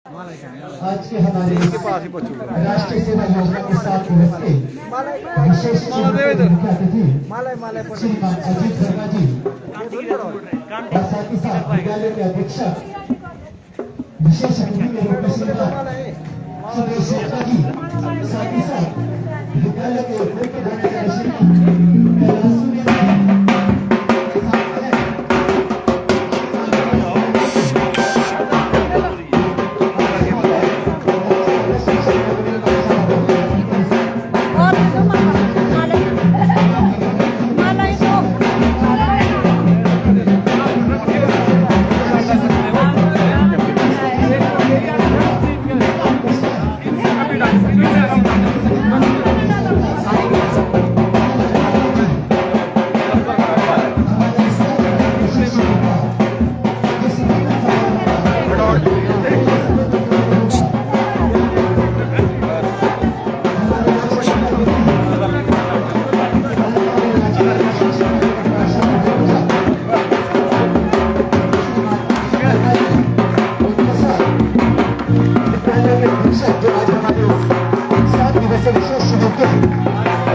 आज के हमारे राष्ट्रीय सेवा योजना के 7 दिवस के विशेष मुख्य अतिथि श्रीमान अजीत वर्मा जी और साथ ही साथ विद्यालय के अधीक्षक विशेष अतिथि के रूप में श्रीमान सुरेश शेखर जी, साथ ही साथ विद्यालय के मुख्य प्रधानाचार्य श्रीमान कैलाश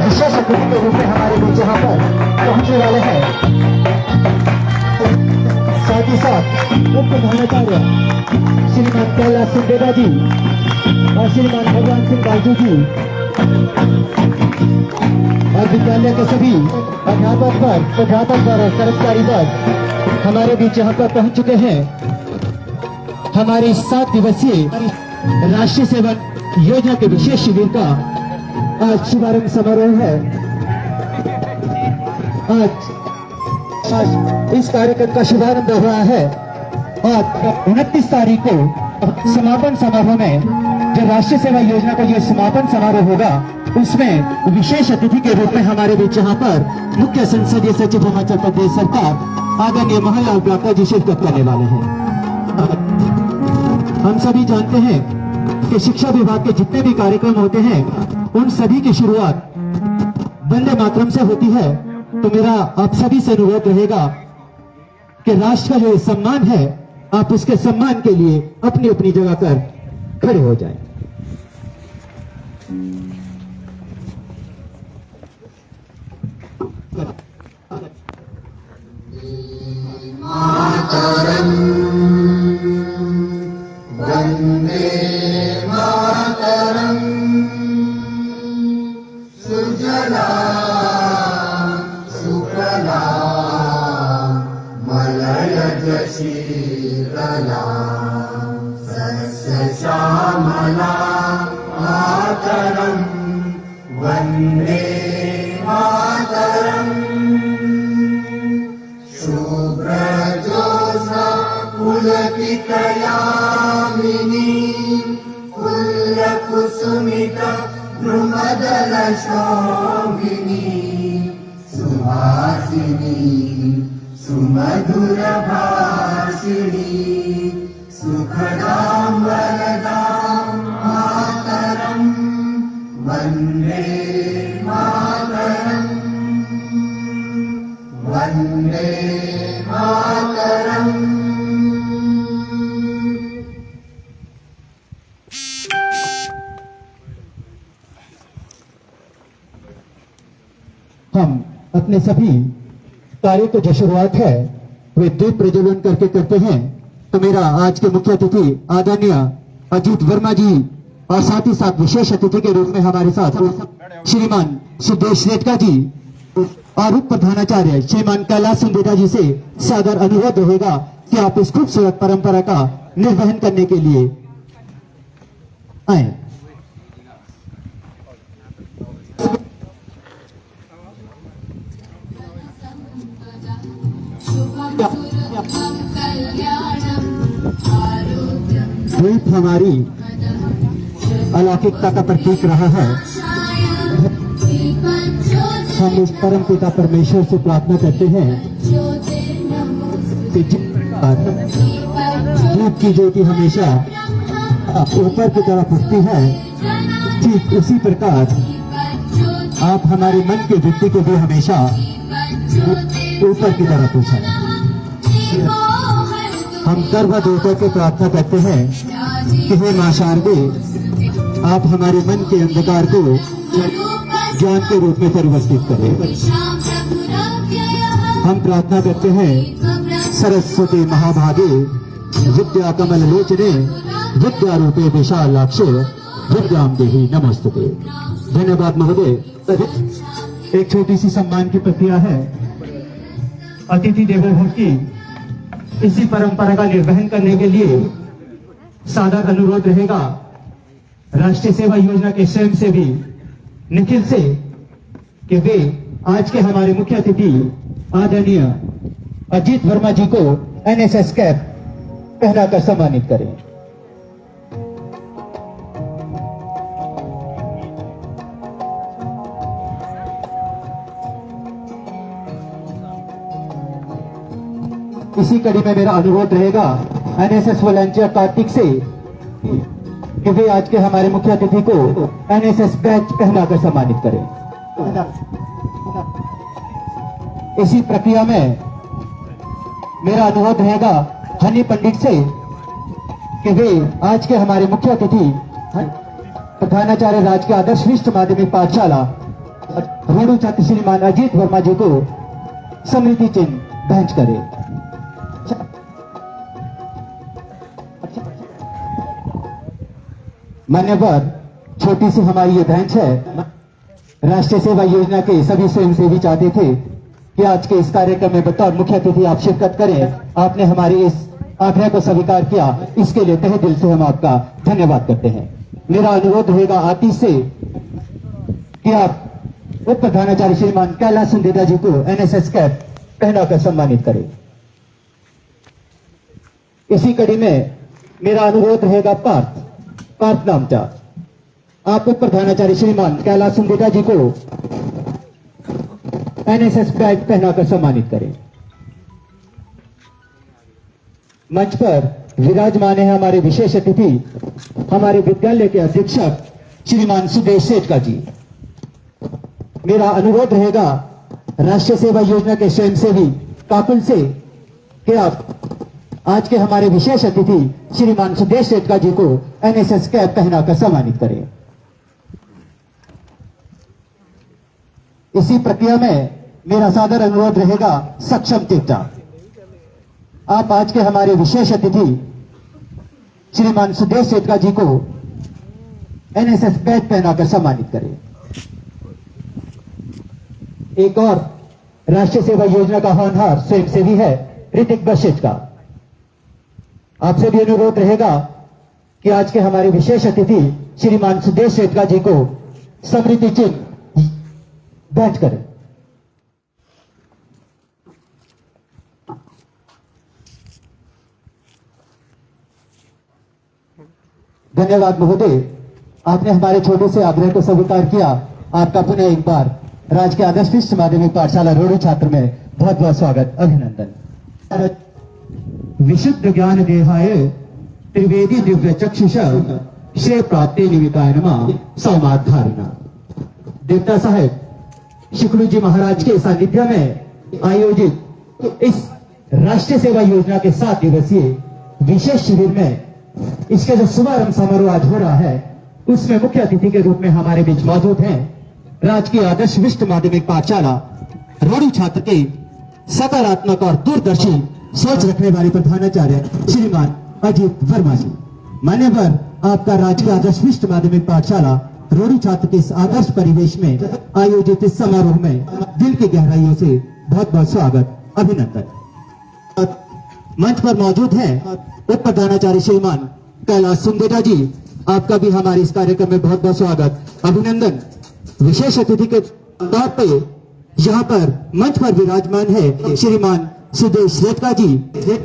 विशेष अतिथि के रूप में हमारे बीच यहाँ पर पहुंचने वाले हैं। साथ ही साथ उप प्रधानाचार्य श्रीमान कैलाश सिंह जी और श्रीमान भगवान सिंह बाजू जी और विद्यालय के सभी अध्यापक और कर्मचारी वर्ग हमारे बीच यहाँ पर पहुंच चुके हैं। हमारे 7 दिवसीय राष्ट्रीय सेवा योजना के विशेष शिविर का आज शुभारंभ समारोह है। आज इस कार्यक्रम का शुभारंभ हो रहा है और 29 तारीख को समापन समारोह में जो राष्ट्रीय सेवा योजना का जो समापन समारोह होगा उसमें विशेष अतिथि के रूप में हमारे बीच यहाँ पर मुख्य संसदीय सचिव हिमाचल प्रदेश सरकार आदरणीय मोहनलाल ब्राक्टा जी शिरकत करने वाले हैं। हम सभी जानते हैं कि शिक्षा विभाग के जितने भी कार्यक्रम होते हैं उन सभी की शुरुआत वंदे मातरम से होती है। तो मेरा आप सभी से अनुरोध रहेगा कि राष्ट्र का जो सम्मान है आप उसके सम्मान के लिए अपनी अपनी जगह पर खड़े हो जाएं। मातरम वंदे मातरम सुजला सुफला मलयज शीतला सस्य श्यामला मातरम वंदे मातरम शुभ्रजोत्स्ना पुलकितयामिनी फुल्लकुसुमिता द्रुमदलशोभिनी सुहासिनी सुमधुरभाषिणी सुखदां वरदां मातरं वन्दे मातरम् वन्दे मातरम्। हम अपने सभी कार्य को जो शुरुआत है वे दीप प्रज्वलन करके करते हैं। तो मेरा आज के मुख्य अतिथि आदरणीय अजीत वर्मा जी और साथ ही साथ विशेष अतिथि के रूप में हमारे साथ श्रीमान सुदेश शेखर जी और उप प्रधानाचार्य श्रीमान कैलाश सिंह जी से सादर अनुरोध रहेगा कि आप इस खूबसूरत परंपरा का निर्वहन करने के लिए आए। द्वीप हमारी अलौकिकता का प्रतीक रहा है। हम इस परम पिता परमेश्वर से प्रार्थना करते हैं कि धूप की ज्योति हमेशा ऊपर की तरफ उठती है, ठीक उसी प्रकार आप हमारे मन की वृत्ति को भी हमेशा ऊपर की तरफ उठाएं। हम गर्भ देकर के प्रार्थना करते हैं कि हे मां शारदे, आप हमारे मन के अंधकार को ज्ञान के रूप में परिवर्तित करें। हम प्रार्थना करते हैं, सरस्वती महाभागे विद्या कमल लोचने विद्या रूपे विशालाक्षे विद्याम देहि नमस्तुते। धन्यवाद महोदय। एक छोटी सी सम्मान की प्रक्रिया है। अतिथि देवो भव की इसी परंपरा का निर्वहन करने के लिए सादर अनुरोध रहेगा राष्ट्रीय सेवा योजना के स्वयंसेवी निखिल से कि वे आज के हमारे मुख्य अतिथि आदरणीय अजीत वर्मा जी को एनएसएस कैप पहनाकर सम्मानित करें। इसी कड़ी में मेरा अनुरोध रहेगा एनएसएस वॉलंटियर कार्तिक से कि वे आज के हमारे मुख्य अतिथि को एनएसएस बैच पहनाकर सम्मानित करें। इसी प्रक्रिया में मेरा अनुरोध रहेगा हनी पंडित से कि वे आज के हमारे मुख्य अतिथि प्रधानाचार्य राजकीय आदर्श विशिष्ट माध्यमिक पाठशाला रोडू छात्र श्रीमान अजीत वर्मा जी को स्मृति चिन्ह भेंट करें। मान्यवर, छोटी सी हमारी ये बेंच है। राष्ट्रीय सेवा योजना के सभी स्वयंसेवी चाहते थे कि आज के इस कार्यक्रम में बतौर मुख्य अतिथि आप शिरकत करें। आपने हमारी इस आग्रह को स्वीकार किया, इसके लिए तहे दिल से हम आपका धन्यवाद करते हैं। मेरा अनुरोध रहेगा आतिश से कि आप उप प्रधानाचार्य श्रीमान कैलाश सुंदेदा जी को एनएसएस कैप पहनाकर सम्मानित करें। इसी कड़ी में मेरा अनुरोध रहेगा पार्थ नामचा, आप उप प्रधानाचार्य श्रीमान कैलाश सुंदेदा जी को एनएसएस बैच पहनाकर सम्मानित करें। मंच पर विराजमान है हमारे विशेष अतिथि, हमारे विद्यालय के अधीक्षक श्रीमान सुदेश सेठका जी। मेरा अनुरोध रहेगा राष्ट्रीय सेवा योजना के स्वयंसेवी काकुल से कि आप आज के हमारे विशेष अतिथि श्रीमान सुदेश सेठका जी को एनएसएस कैप पहनाकर सम्मानित करें। इसी प्रक्रिया में मेरा सादर अनुरोध रहेगा सक्षम टिप्टा, आप आज के हमारे विशेष अतिथि श्रीमान सुदेश सेठका जी को एनएसएस बैच पहनाकर सम्मानित करें। एक और राष्ट्रीय सेवा योजना का होनहार स्वयंसेवी है ऋतिक बशिष्ठ का। आपसे भी अनुरोध रहेगा कि आज के हमारे विशेष अतिथि श्रीमान सुदेश सेठका जी को स्मृति चिन्ह भेंट करें। धन्यवाद महोदय, आपने हमारे छोटे से आग्रह को स्वीकार किया। आपका पुनः एक बार राजकीय आदर्श विशिष्ट माध्यमिक पाठशाला रोडू छात्र में बहुत बहुत स्वागत, अभिनंदन। विशुद्ध ज्ञान देहाय त्रिवेदी दिव्य चक्षुष श्रेय प्राप्ति निमित्ताय नमः समाधारणा। देवता साहेब शुक्लू जी महाराज के सानिध्य में आयोजित इस राष्ट्रीय सेवा योजना के 7 दिवसीय विशेष शिविर में इसके जो शुभारंभ समारोह आज हो रहा है, उसमें मुख्य अतिथि के रूप में हमारे बीच मौजूद हैं राजकीय आदर्श विशिष्ट माध्यमिक पाठशाला रोडू छात्र के सकारात्मक और दूरदर्शी सोच रखने वाले प्रधानाचार्य श्रीमान अजीत वर्मा जी। मान्यवर, आपका राजकीय आदर्श विशिष्ट माध्यमिक पाठशाला रोडू छात्र के इस आदर्श परिवेश में आयोजित इस समारोह में दिल की गहराइयों से बहुत बहुत स्वागत, अभिनंदन। मंच पर मौजूद हैं उप प्रधानाचार्य श्रीमान कैलाश सुंदेदा जी, आपका भी हमारे इस कार्यक्रम में बहुत बहुत स्वागत, अभिनंदन। विशेष अतिथि के तौर पे यहाँ पर मंच पर विराजमान है श्रीमान सुदेश सेठका जी,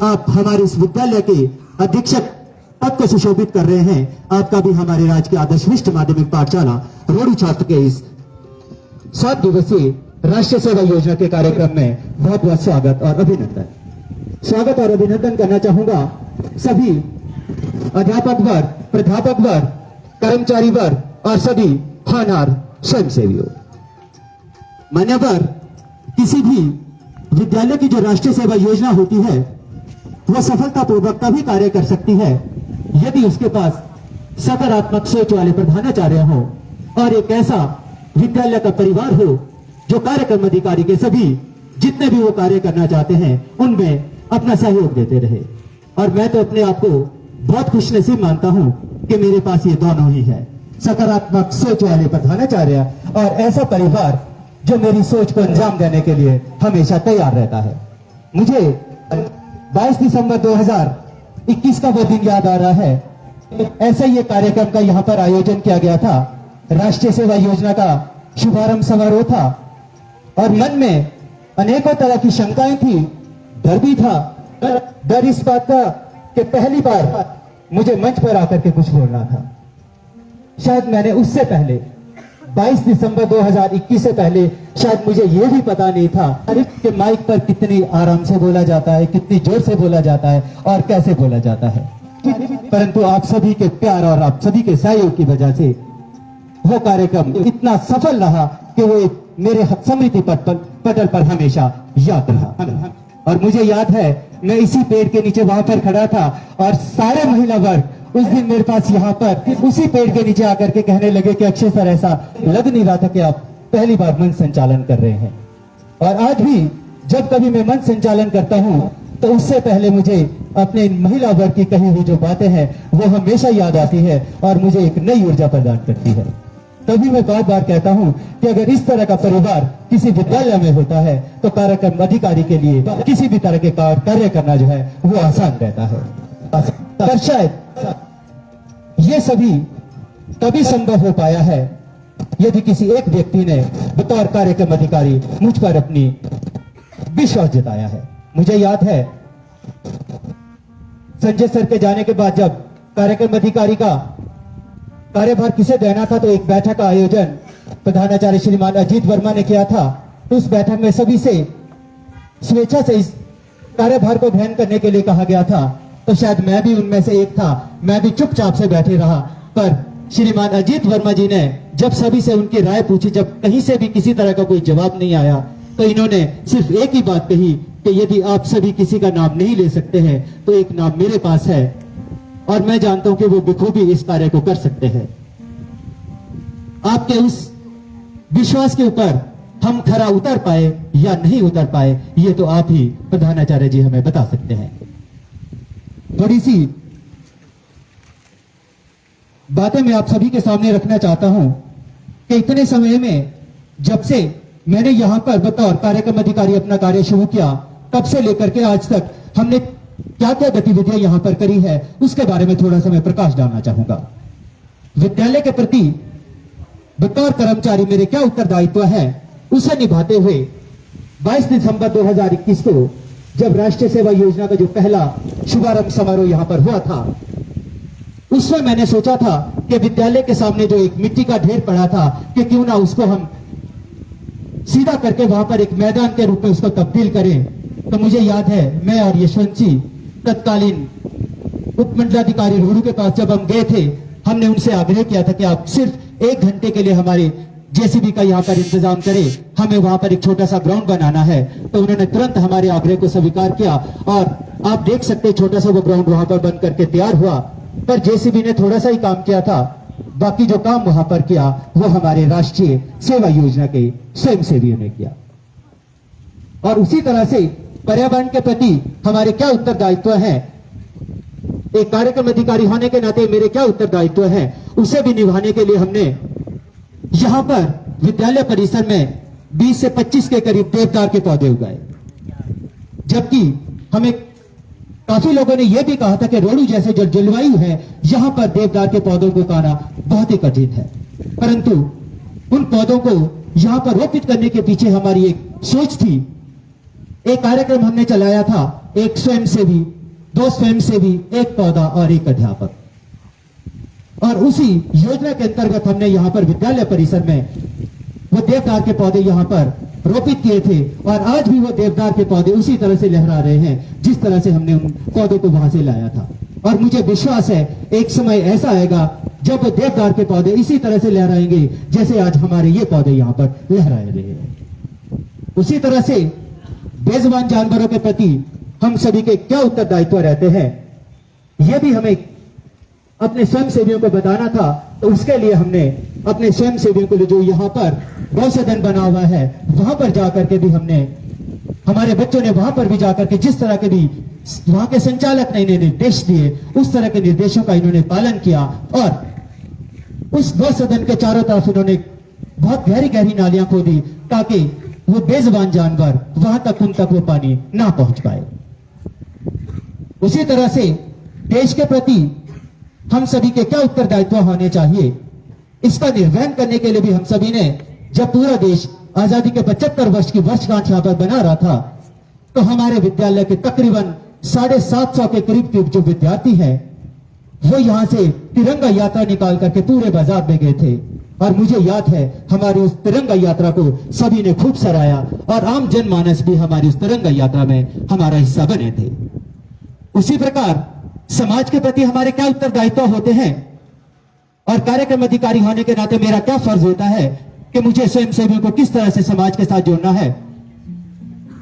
आप हमारे इस विद्यालय के अधीक्षक पद को सुशोभित कर रहे हैं। आपका भी हमारे राजकीय आदर्श विशिष्ट माध्यमिक पाठशाला रोडू छात्र के इस 7 दिवसीय राष्ट्रीय सेवा योजना के कार्यक्रम में बहुत बहुत स्वागत और अभिनंदन। स्वागत और अभिनंदन करना चाहूंगा सभी अध्यापक वर्ग, प्राध्यापक वर्ग, कर्मचारी वर्ग और सभी होनहार स्वयंसेवियों। मान्यवर, किसी भी विद्यालय की जो राष्ट्रीय सेवा योजना होती है वह सफलतापूर्वक तभी कार्य कर सकती है यदि उसके पास सकारात्मक सोच वाले प्रधानाचार्य हो और एक ऐसा विद्यालय का परिवार हो जो कार्यक्रम अधिकारी के सभी जितने भी वो कार्य करना चाहते हैं उनमें अपना सहयोग देते रहे। और मैं तो अपने आप को बहुत खुशनसीब मानता हूं कि मेरे पास ये दोनों ही है, सकारात्मक सोच वाले प्रधानाचार्य और ऐसा परिवार जो मेरी सोच को अंजाम देने के लिए हमेशा तैयार रहता है। मुझे 22 दिसंबर 2021 का वो दिन याद आ रहा है। ऐसा ही एक कार्यक्रम का यहाँ पर आयोजन किया गया था, राष्ट्रीय सेवा योजना का शुभारंभ समारोह था और मन में अनेकों तरह की शंकाएं थी, डर भी था। डर इस बात का कि पहली बार मुझे मंच पर आकर के कुछ बोलना था। शायद मैंने उससे पहले 22 दिसंबर 2021 से पहले शायद मुझे यह भी पता नहीं था कि माइक पर कितनी आराम से बोला जाता है, कितनी जोर से बोला जाता है और कैसे बोला जाता है। परंतु आप सभी के प्यार और आप सभी के सहयोग की वजह से वो कार्यक्रम इतना सफल रहा कि वो मेरे स्मृति पटल पर हमेशा याद रहा। और मुझे याद है मैं इसी पेड़ के नीचे वहां पर खड़ा था और सारे महिला वर्ग उस दिन मेरे पास यहाँ पर उसी पेड़ के नीचे आकर के कहने लगे कि अक्षय सर, ऐसा लग नहीं रहा था कि आप पहली बार मंच संचालन कर रहे हैं। और आज भी जब कभी मैं मंच संचालन करता हूं तो उससे पहले मुझे अपने महिला वर्ग की कही हुई जो बातें हैं वो हमेशा याद आती है और मुझे एक नई ऊर्जा प्रदान करती है। तभी मैं बार बार कहता हूं कि अगर इस तरह का परिवार किसी विद्यालय में होता है तो कार्यक्रम अधिकारी के लिए किसी भी तरह के कार्य करना जो है वो आसान रहता है। पर शायद ये सभी तभी संभव हो पाया है यदि किसी एक व्यक्ति ने बतौर कार्यक्रम अधिकारी मुझ पर अपनी विश्वास जताया है। मुझे याद है संजय सर के जाने के बाद जब कार्यक्रम अधिकारी का कार्यभार किसे देना था तो एक बैठक का आयोजन प्रधानाचार्य श्रीमान अजीत वर्मा ने किया था। तो उस बैठक में सभी से स्वेच्छा से इस कार्यभार को ग्रहण करने के लिए कहा गया था। तो शायद मैं भी उनमें से एक था। मैं भी चुपचाप से बैठे रहा, पर श्रीमान अजीत वर्मा जी ने जब सभी से उनकी राय पूछी, जब कहीं से भी किसी तरह का कोई जवाब नहीं आया, तो इन्होंने सिर्फ एक ही बात कही कि यदि आप सभी किसी का नाम नहीं ले सकते हैं तो एक नाम मेरे पास है और मैं जानता हूं कि वो बखूबी इस कार्य को कर सकते हैं। आपके उस विश्वास के ऊपर हम खरा उतर पाए या नहीं उतर पाए ये तो आप ही प्रधानाचार्य जी हमें बता सकते हैं। थोड़ी सी बातें मैं आप सभी के सामने रखना चाहता हूं कि इतने समय में जब से मैंने यहां पर बतौर कार्यक्रम अधिकारी अपना कार्य शुरू किया तब से लेकर के आज तक हमने क्या क्या गतिविधियां यहां पर करी है उसके बारे में थोड़ा सा मैं प्रकाश डालना चाहूंगा। विद्यालय के प्रति बतौर कर्मचारी मेरे क्या उत्तरदायित्व है उसे निभाते हुए 22 दिसंबर 2021 को जब राष्ट्रीय सेवा योजना का जो पहला शुभारंभ समारोह यहां पर हुआ था, उसमें मैंने सोचा था कि विद्यालय के सामने जो एक मिट्टी का ढेर पड़ा था कि क्यों ना उसको हम सीधा करके वहां पर एक मैदान के रूप में उसको तब्दील करें। तो मुझे याद है मैं और यशवंत जी तत्कालीन उपमंडलाधिकारी रोहड़ू के पास जब हम गए थे, हमने उनसे आग्रह किया था कि आप सिर्फ 1 घंटे के लिए हमारे जेसीबी का यहाँ पर इंतजाम करें, हमें वहां पर एक छोटा सा ग्राउंड बनाना है। तो उन्होंने तुरंत हमारे आग्रह को स्वीकार किया और आप देख सकते हैं छोटा सा वो ग्राउंड वहां पर बन करके तैयार हुआ। पर जेसीबी ने थोड़ा सा ही काम किया था, बाकी जो काम वहां पर किया वो हमारे राष्ट्रीय सेवा योजना के स्वयंसेवियों ने किया। और उसी तरह से पर्यावरण के प्रति हमारे क्या उत्तरदायित्व है, एक कार्यक्रम अधिकारी होने के नाते मेरे क्या उत्तरदायित्व है उसे भी निभाने के लिए हमने यहां पर विद्यालय परिसर में 20 से 25 के करीब देवदार के पौधे उगाए। जबकि हमें काफी लोगों ने यह भी कहा था कि रोहड़ू जैसे जो जलवायु है यहां पर देवदार के पौधों को उगाना बहुत ही कठिन है, परंतु उन पौधों को यहां पर रोपित करने के पीछे हमारी एक सोच थी। एक कार्यक्रम हमने चलाया था, एक स्वयंसेवी, 2 स्वयंसेवी, 1 पौधा और 1 अध्यापक। और उसी योजना के अंतर्गत हमने यहां पर विद्यालय परिसर में वो देवदार के पौधे यहां पर रोपित किए थे और आज भी वो देवदार के पौधे उसी तरह से लहरा रहे हैं जिस तरह से हमने उन पौधों को वहां से लाया था। और मुझे विश्वास है एक समय ऐसा आएगा जब वो देवदार के पौधे इसी तरह से लहराएंगे जैसे आज हमारे ये पौधे यहां पर लहरा रहे हैं। उसी तरह से बेजुबान जानवरों के प्रति हम सभी के क्या उत्तरदायित्व रहते हैं, यह भी हमें अपने स्वयंसेवियों को बताना था, तो उसके लिए हमने अपने स्वयंसेवियों को जो यहाँ पर गौ सदन बना हुआ है वहां पर जाकर के भी हमने, हमारे बच्चों ने वहां पर भी जाकर के जिस तरह के भी वहां के संचालक ने इन्हें निर्देश दिए उस तरह के निर्देशों का इन्होंने पालन किया और उस गौ सदन के चारों तरफ इन्होंने बहुत गहरी गहरी नालियां खोदी ताकि वो बेजुबान जानवर वहां तक, उन तक वो पानी ना पहुंच पाए। उसी तरह से देश के प्रति हम सभी के क्या उत्तरदायित्व होने चाहिए, इसका निर्वहन करने के लिए भी हम सभी ने, जब पूरा देश आजादी के 75 वर्ष की वर्षगांठ यहां पर बना रहा था, तो हमारे विद्यालय के तकरीबन 750 के करीब जो विद्यार्थी हैं वो यहां से तिरंगा यात्रा निकाल करके पूरे बाजार में गए थे। और मुझे याद है हमारी उस तिरंगा यात्रा को सभी ने खूब सराहा और आम जनमानस भी हमारी उस तिरंगा यात्रा में हमारा हिस्सा बने थे। उसी प्रकार समाज के प्रति हमारे क्या उत्तरदायित्व होते हैं और कार्यक्रम अधिकारी होने के नाते मेरा क्या फर्ज होता है कि मुझे स्वयंसेवियों को किस तरह से समाज के साथ जोड़ना है।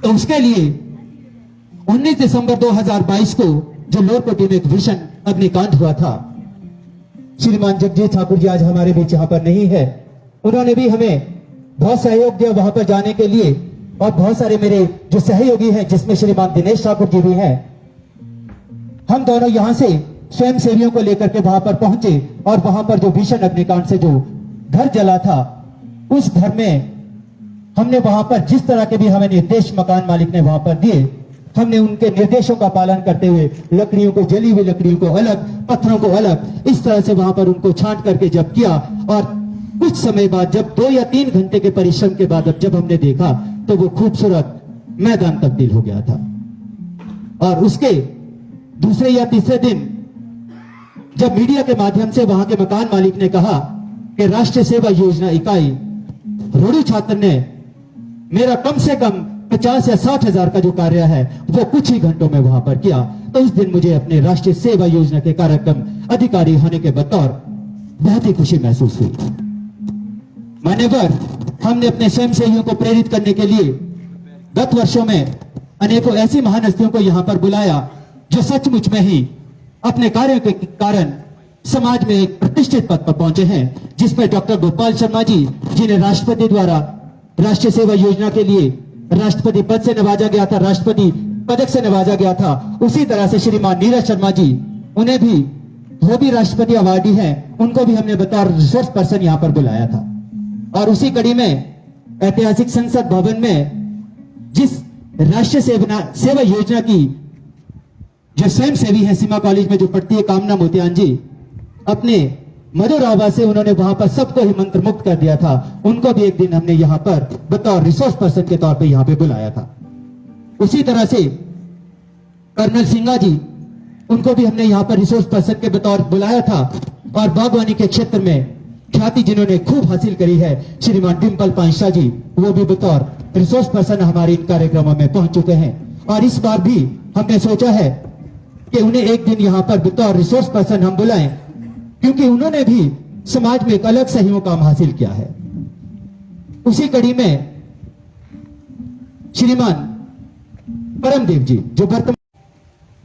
तो उसके लिए 19 दिसंबर 2022 को जो लोरकोटी में एक भीषण अग्निकांड हुआ था, श्रीमान जगजीत ठाकुर जी आज हमारे बीच यहां पर नहीं है, उन्होंने भी हमें बहुत सहयोग दिया वहां पर जाने के लिए और बहुत सारे मेरे जो सहयोगी हैं जिसमें श्रीमान दिनेश ठाकुर जी भी हैं, हम दोनों यहां से स्वयंसेवियों को लेकर के वहां पर पहुंचे और वहां पर जो भीषण अग्निकांड से जो घर जला था उस घर में हमने वहां पर जिस तरह के भी हमें निर्देश मकान मालिक ने वहां पर दिए, हमने उनके निर्देशों का पालन करते हुए लकड़ियों को, जली हुई लकड़ियों को अलग, पत्थरों को अलग, इस तरह से वहां पर उनको छांट करके जब किया और कुछ समय बाद जब 2 या 3 घंटे के परिश्रम के बाद जब हमने देखा तो वो खूबसूरत मैदान तब्दील हो गया था। और उसके दूसरे या तीसरे दिन जब मीडिया के माध्यम से वहां के मकान मालिक ने कहा कि राष्ट्रीय सेवा योजना इकाई रोडू छात्र ने मेरा कम से कम 50 या 60 हजार का जो कार्य है वो कुछ ही घंटों में वहां पर किया, तो उस दिन मुझे अपने राष्ट्रीय सेवा योजना के कार्यक्रम अधिकारी होने के बतौर बहुत ही खुशी महसूस हुई। मान्यवर, हमने अपने स्वयंसेवियों को प्रेरित करने के लिए गत वर्षों में अनेकों ऐसी महान हस्तियों को यहां पर बुलाया जो सचमुच में ही अपने कार्यों के कारण समाज में एक प्रतिष्ठित पद पर पहुंचे हैं, जिसमें डॉक्टर गोपाल शर्मा जी जिन्हें राष्ट्रपति द्वारा राष्ट्रीय सेवा योजना के लिए राष्ट्रपति पद से नवाजा गया था, राष्ट्रपति पदक से नवाजा गया था। उसी तरह से श्रीमान नीरज शर्मा जी, उन्हें भी, वो भी राष्ट्रपति अवार्डी हैं, उनको भी हमने बतौर रिसोर्स पर्सन यहां पर बुलाया था। और उसी कड़ी में ऐतिहासिक संसद भवन में जिस राष्ट्रीय सेवा योजना की जो स्वयंसेवी है सीमा कॉलेज में जो पढ़ती है कामना मोतियान जी, अपने मधुर आवाज से उन्होंने वहां पर सबको ही मंत्र मुक्त कर दिया था, उनको भी एक दिन हमने यहां पर बतौर रिसोर्स पर्सन के तौर पे यहां पे बुलाया था। उसी तरह से कर्नल सिंघा जी, उनको भी हमने यहां पर रिसोर्स पर्सन के बतौर बुलाया था। और बागवानी के क्षेत्र में ख्याति जिन्होंने खूब हासिल करी है श्रीमान डिम्पल पांशा जी, वो भी बतौर रिसोर्स पर्सन हमारे इन कार्यक्रमों में पहुंच चुके हैं। और इस बार भी हमने सोचा है कि उन्हें एक दिन यहां पर बतौर रिसोर्स पर्सन हम बुलाएं, क्योंकि उन्होंने भी समाज में एक अलग सही काम हासिल किया है। उसी कड़ी में श्रीमान परमदेव जी जो वर्तमान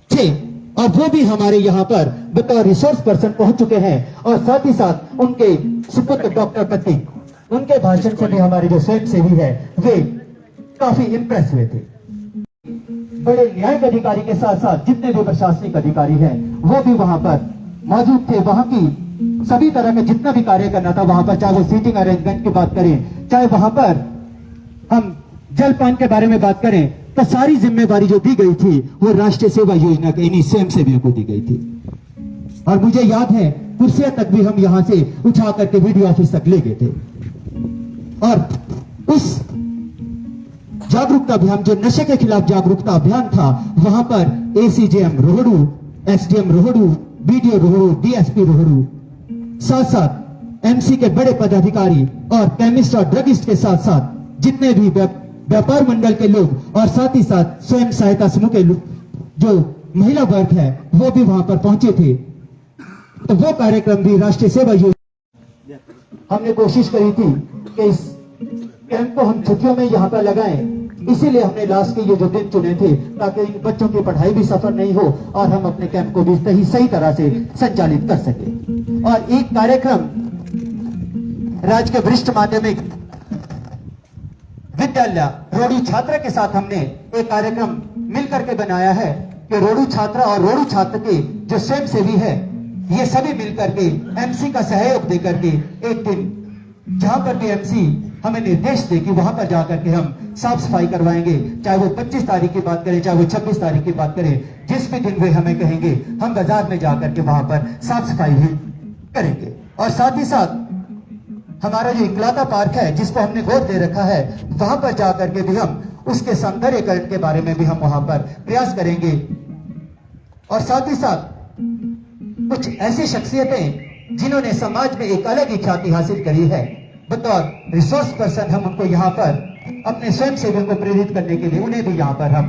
थे और वो भी हमारे यहां पर बतौर रिसोर्स पर्सन पहुंच चुके हैं। और साथ ही साथ उनके सुपुत्र डॉक्टर प्रतीक, उनके भाषण से भी हमारे जो स्वयंसेवी है वे काफी इंप्रेस हुए थे। बड़े न्यायिक अधिकारी के साथ साथ जितने भी प्रशासनिक अधिकारी हैं वो भी वहां पर मौजूद थे। वहां की सभी तरह का जितना भी कार्य करना था वहां पर, चाहे वो सीटिंग अरेंजमेंट की बात करें, चाहे वहां पर हम जलपान के बारे में बात करें, तो सारी जिम्मेदारी जो दी गई थी वो राष्ट्रीय सेवा योजना के इन्हीं स्वयंसेवियों को दी गई थी। और मुझे याद है कुर्सियां तक भी हम यहां से उठा करके वीडियो ऑफिस तक ले गए थे। और उस जागरूकता अभियान, जो नशे के खिलाफ जागरूकता अभियान था, वहां पर ACJM Rohru, SDM Rohru, BDO Rohru, DSP Rohru, साथ साथ एमसी के बड़े पदाधिकारी और केमिस्ट और ड्रगिस्ट के साथ साथ जितने भी व्यापार मंडल के लोग और साथ ही साथ स्वयं सहायता समूह के जो महिला वर्ग है वो भी वहां पर पहुंचे थे। तो वो कार्यक्रम भी राष्ट्रीय सेवा योजना हमने कोशिश करी थी कि इस कैंप को हम छुट्टियों में यहां पर लगाएं, इसीलिए हमने लास्ट के ये जो दिन चुने थे ताकि इन बच्चों की पढ़ाई भी सफर नहीं हो और हम अपने कैंप को भी सही तरह से संचालित कर सके। और एक कार्यक्रम राज्य के वरिष्ठ माध्यमिक विद्यालय रोडू छात्रा के साथ हमने एक कार्यक्रम मिलकर के बनाया है कि रोडू छात्रा और रोडू छात्र के जो स्वयं सेवी है ये सभी मिलकर के एमसी का सहयोग देकर के एक दिन जहां पर भी एमसी हमें निर्देश दे कि वहां पर जाकर के हम साफ सफाई करवाएंगे, चाहे वो 25 तारीख की बात करें, चाहे वो 26 तारीख की बात करें, जिस भी दिन वे हमें कहेंगे हम बाजार में जाकर के वहां पर साफ सफाई भी करेंगे। और साथ ही साथ हमारा जो इकलौता पार्क है जिसको हमने गोद दे रखा है वहां पर जाकर के भी हम उसके सौंदर्यीकरण के बारे में भी हम वहां पर प्रयास करेंगे। और साथ ही साथ कुछ ऐसी शख्सियतें जिन्होंने समाज में एक अलग ही ख्याति हासिल करी है, बतौर रिसोर्स पर्सन हम उनको यहाँ पर अपने स्वयं सेवियों को प्रेरित करने के लिए उन्हें भी यहाँ पर हम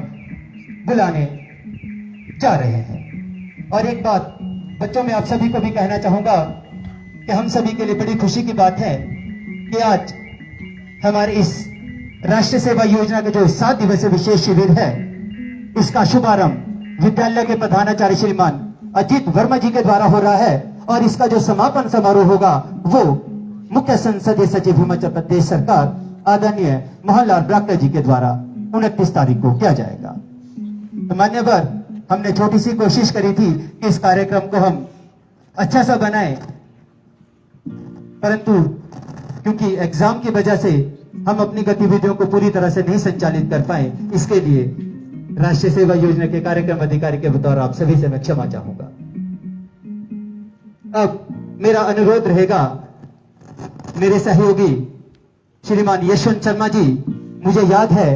बुलाने जा रहे हैं। और एक बात बच्चों में आप सभी को भी कहना चाहूंगा कि हम सभी के लिए बड़ी खुशी की बात है कि आज हमारे इस राष्ट्रीय सेवा योजना के जो 7 दिवसीय विशेष शिविर है इसका शुभारंभ विद्यालय के प्रधानाचार्य श्रीमान अजीत वर्मा जी के द्वारा हो रहा है और इसका जो समापन समारोह होगा वो मुख्य संसदीय सचिव हिमाचल प्रदेश सरकार आदरणीय मोहनलाल ब्राक्टा जी के द्वारा 29 तारीख को किया जाएगा। तो मान्यवर, हमने छोटी सी कोशिश करी थी कि इस कार्यक्रम को हम अच्छा सा बनाएं, परंतु क्योंकि एग्जाम की वजह से हम अपनी गतिविधियों को पूरी तरह से नहीं संचालित कर पाए, इसके लिए राष्ट्रीय सेवा योजना के कार्यक्रम अधिकारी के बतौर आप सभी से मैं क्षमा चाहूंगा। अब मेरा अनुरोध रहेगा मेरे सहयोगी श्रीमान यशवंत शर्मा जी, मुझे याद है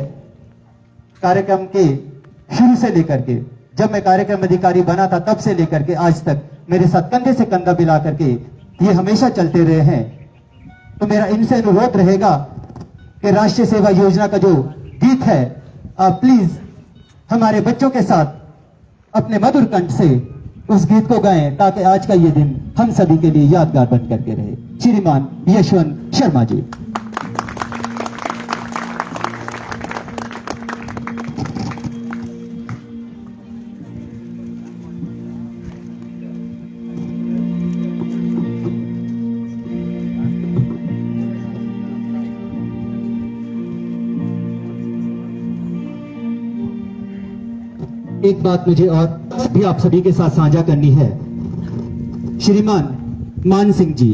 कार्यक्रम के शुरू से लेकर के जब मैं कार्यक्रम अधिकारी बना था तब से लेकर के आज तक मेरे साथ कंधे से कंधा मिला करके ये हमेशा चलते रहे हैं। तो मेरा इनसे अनुरोध रहेगा कि राष्ट्रीय सेवा योजना का जो गीत है आप प्लीज हमारे बच्चों के साथ अपने मधुर कंठ से उस गीत को गाएं ताकि आज का ये दिन हम सभी के लिए यादगार बन करके रहे। श्रीमान यशवंत शर्मा जी। एक बात मुझे और भी आप सभी के साथ साझा करनी है। श्रीमान मान सिंह जी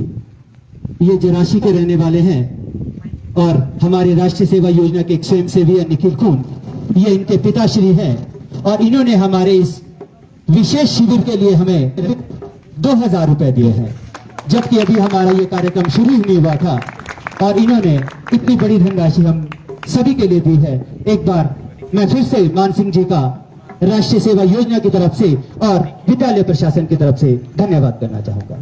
ये जराशी के रहने वाले हैं और हमारे राष्ट्रीय सेवा योजना के एक स्वयं सेवी निखिल खून, ये इनके पिताश्री हैं और इन्होंने हमारे इस विशेष शिविर के लिए हमें 2000 रुपए दिए हैं, जबकि अभी हमारा ये कार्यक्रम शुरू ही नहीं हुआ था और इन्होंने इतनी बड़ी धनराशि हम सभी के लिए दी है। एक बार मैं फिर से मान सिंह जी का राष्ट्रीय सेवा योजना की तरफ से और विद्यालय प्रशासन की तरफ से धन्यवाद करना चाहूंगा।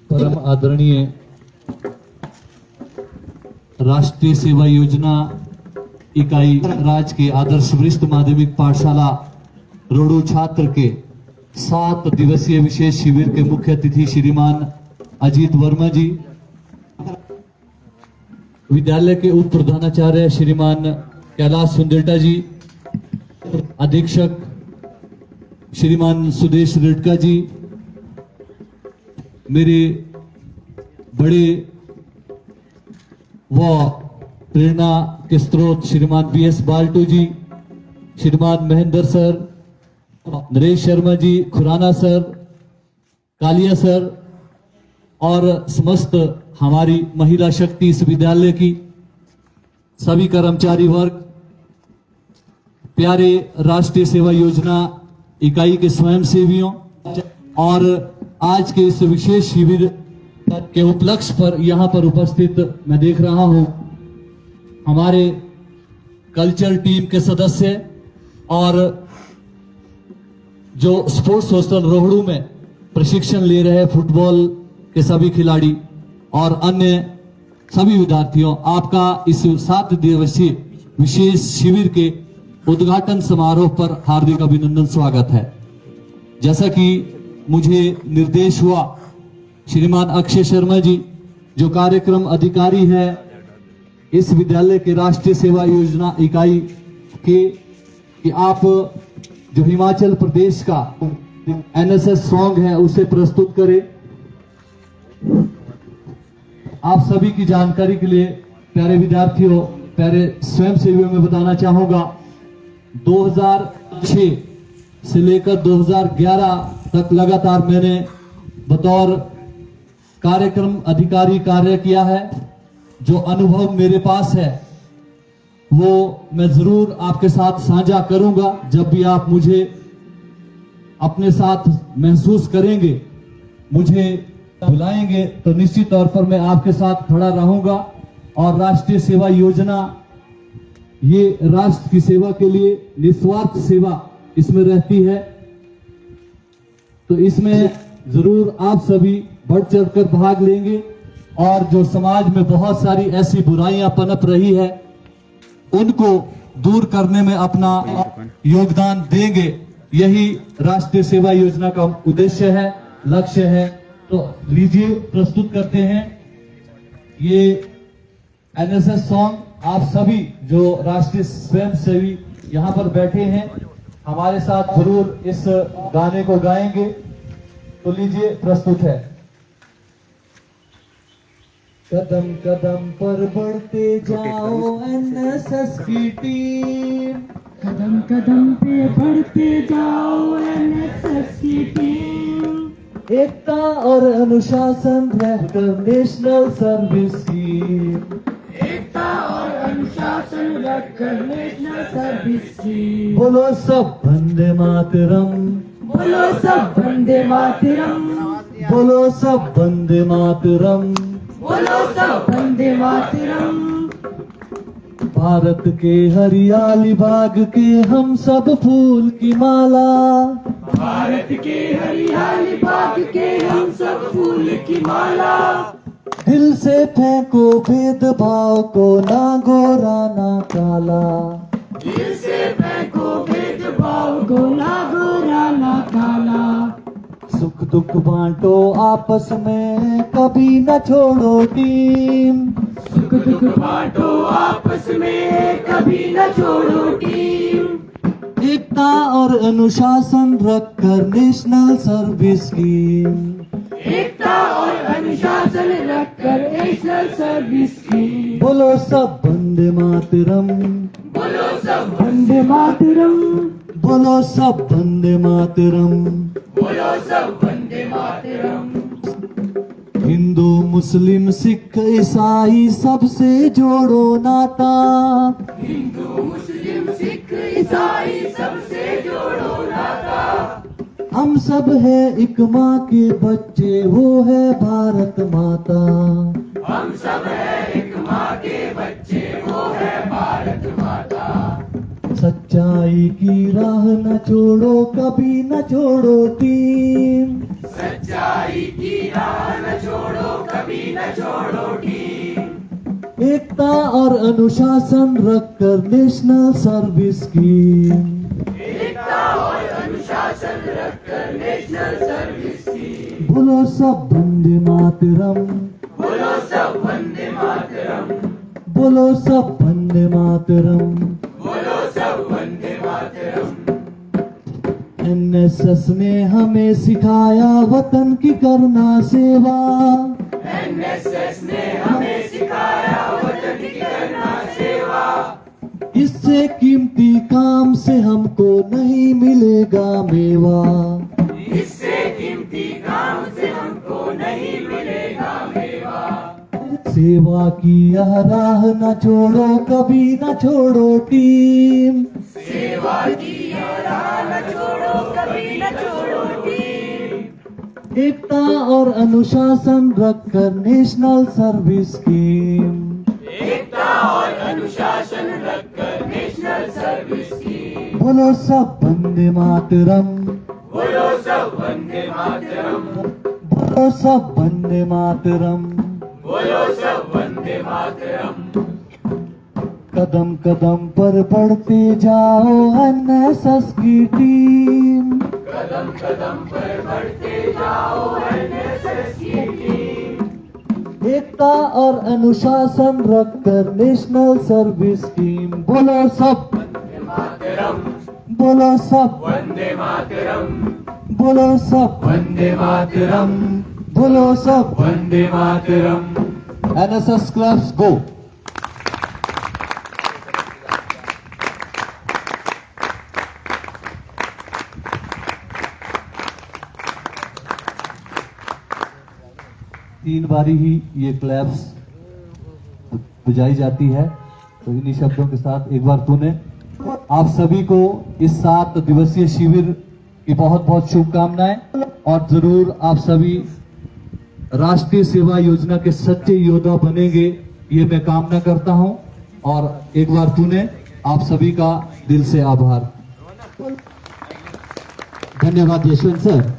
परम आदरणीय राष्ट्रीय सेवा योजना इकाई राज्य के आदर्श वरिष्ठ माध्यमिक पाठशाला रोडू छात्र के 7 दिवसीय विशेष शिविर के मुख्य अतिथि श्रीमान अजीत वर्मा जी, विद्यालय के उप प्रधानाचार्य श्रीमान कैलाश सुंदेटा जी, अधीक्षक श्रीमान सुदेश रेडका जी, मेरे बड़े व प्रेरणा के स्रोत श्रीमान BS बाल्टू जी, श्रीमान Mahendra sir, Naresh Sharma ji, Khurana sir, Kaliya sir और समस्त हमारी महिला शक्ति इस विद्यालय की सभी कर्मचारी वर्ग, प्यारे राष्ट्रीय सेवा योजना इकाई के स्वयंसेवियों और आज के इस विशेष शिविर के उपलक्ष्य पर यहाँ पर उपस्थित मैं देख रहा हूँ हमारे कल्चर टीम के सदस्य और जो स्पोर्ट्स हॉस्टल रोहड़ू में प्रशिक्षण ले रहे फुटबॉल के सभी खिलाड़ी और अन्य सभी विद्यार्थियों, आपका इस 7 दिवसीय विशेष शिविर के उद्घाटन समारोह पर हार्दिक अभिनंदन, स्वागत है। जैसा कि मुझे निर्देश हुआ श्रीमान अक्षय शर्मा जी जो कार्यक्रम अधिकारी है इस विद्यालय के राष्ट्रीय सेवा योजना इकाई के, कि आप जो हिमाचल प्रदेश का एनएसएस सॉन्ग है उसे प्रस्तुत करें। आप सभी की जानकारी के लिए प्यारे विद्यार्थियों, प्यारे स्वयंसेवियों में बताना चाहूंगा 2006 से लेकर 2011 तक लगातार मैंने बतौर कार्यक्रम अधिकारी कार्य किया है। जो अनुभव मेरे पास है वो मैं जरूर आपके साथ साझा करूंगा। जब भी आप मुझे अपने साथ महसूस करेंगे, मुझे बुलाएंगे, तो निश्चित तौर पर मैं आपके साथ खड़ा रहूंगा। और राष्ट्रीय सेवा योजना ये राष्ट्र की सेवा के लिए निस्वार्थ सेवा इसमें रहती है, तो इसमें जरूर आप सभी बढ़ चढ़कर भाग लेंगे। और जो समाज में बहुत सारी ऐसी बुराइयां पनप रही है उनको दूर करने में अपना योगदान देंगे। यही राष्ट्रीय सेवा योजना का उद्देश्य है, लक्ष्य है। तो लीजिए प्रस्तुत करते हैं ये एनएसएस सॉन्ग। आप सभी जो राष्ट्रीय स्वयंसेवी यहाँ पर बैठे हैं हमारे साथ जरूर इस गाने को गाएंगे। तो लीजिए प्रस्तुत है। कदम कदम पर बढ़ते जाओ एनएसएस की टीम, कदम कदम पे बढ़ते जाओ एनएसएस की टीम। एकता और अनुशासन रहकर नेशनल सर्विस स्कीम, एकता और अनुशासन रखकर नेशनल सर्विस की। बोलो सब वंदे मातरम, बोलो सब वंदे मातरम, बोलो सब वंदे मातरम। बोलो सब वंदे मातरम। भारत के हरियाली बाग के हम सब फूल की माला, भारत के हरियाली बाग के हम सब फूल की माला। दिल से फेंको भेदभाव को, ना गोरा ना काला। दिल से फेंको भेदभाव को, ना गोरा ना काला। सुख दुख बांटो आपस में, कभी न छोड़ो टीम। सुख दुख बांटो आपस में, कभी न छोड़ो टीम। एकता और अनुशासन रखकर नेशनल सर्विस स्कीम, एकता और अनुशासन रखकर नेशनल सर्विस की। बोलो सब वंदे मातरम, बोलो सब वंदे मातरम, बोलो सब वंदे मातरम। बोलो सब वंदे मातरम। हिंदू मुस्लिम सिख ईसाई सबसे जोड़ो नाता, हिंदू मुस्लिम सिख ईसाई सबसे जोड़ो नाता। हम सब है एक माँ के बच्चे, वो है भारत माता। हम सब है एक माँ के बच्चे, वो है भारत माता। सच्चाई की राह न छोड़ो, कभी न छोड़ो टीम। सच्चाई की राह न छोड़ो, कभी न छोड़ो टीम। एकता और अनुशासन रखकर नेशनल सर्विस स्कीम, एकता और अनुशासन रखकर नेशनल सर्विस की। बोलो सब वंदे मातरम, बोलो सब वंदे मातरम, बोलो सब वंदे मातरम। बोलो सब वंदे मातरम। एनएसएस ने हमें सिखाया वतन की करना सेवा, एनएसएस ने हमें सिखाया वतन की करना सेवा। इससे कीमती काम से हमको नहीं मिलेगा मेवा। इससे कीमती काम से हमको नहीं मिलेगा मेवा। सेवा की यह राह न छोड़ो, कभी न छोड़ो टीम। सेवा की यह राह न छोड़ो, कभी न छोड़ो टीम। एकता और अनुशासन रखकर नेशनल सर्विस स्कीम, एकता और अनुशासन रखकर नेशनल सर्विस की। बोलो सब वंदे मातरम, बोलो सब वंदे मातरम, बोलो सब वंदे मातरम। बोलो सब वंदे मातरम। कदम कदम पर बढ़ते जाओ एनएसएस की टीम, कदम कदम पर बढ़ते जाओ एनएसएस एकता और अनुशासन रखकर नेशनल सर्विस स्कीम। बोलो सब बोलो सब वंदे मातरम बोलो सब वंदे मातरम बोलो सब वंदे मातरम। NSS क्लास गो। तीन बारी ही ये क्लैप्स बजाई जाती है, तो इन्हीं शब्दों के साथ एक बार तूने आप सभी को इस 7 दिवसीय शिविर की बहुत बहुत शुभकामनाएं, और जरूर आप सभी राष्ट्रीय सेवा योजना के सच्चे योद्धा बनेंगे, ये मैं कामना करता हूं। और एक बार तूने आप सभी का दिल से आभार। धन्यवाद यशवंत सर।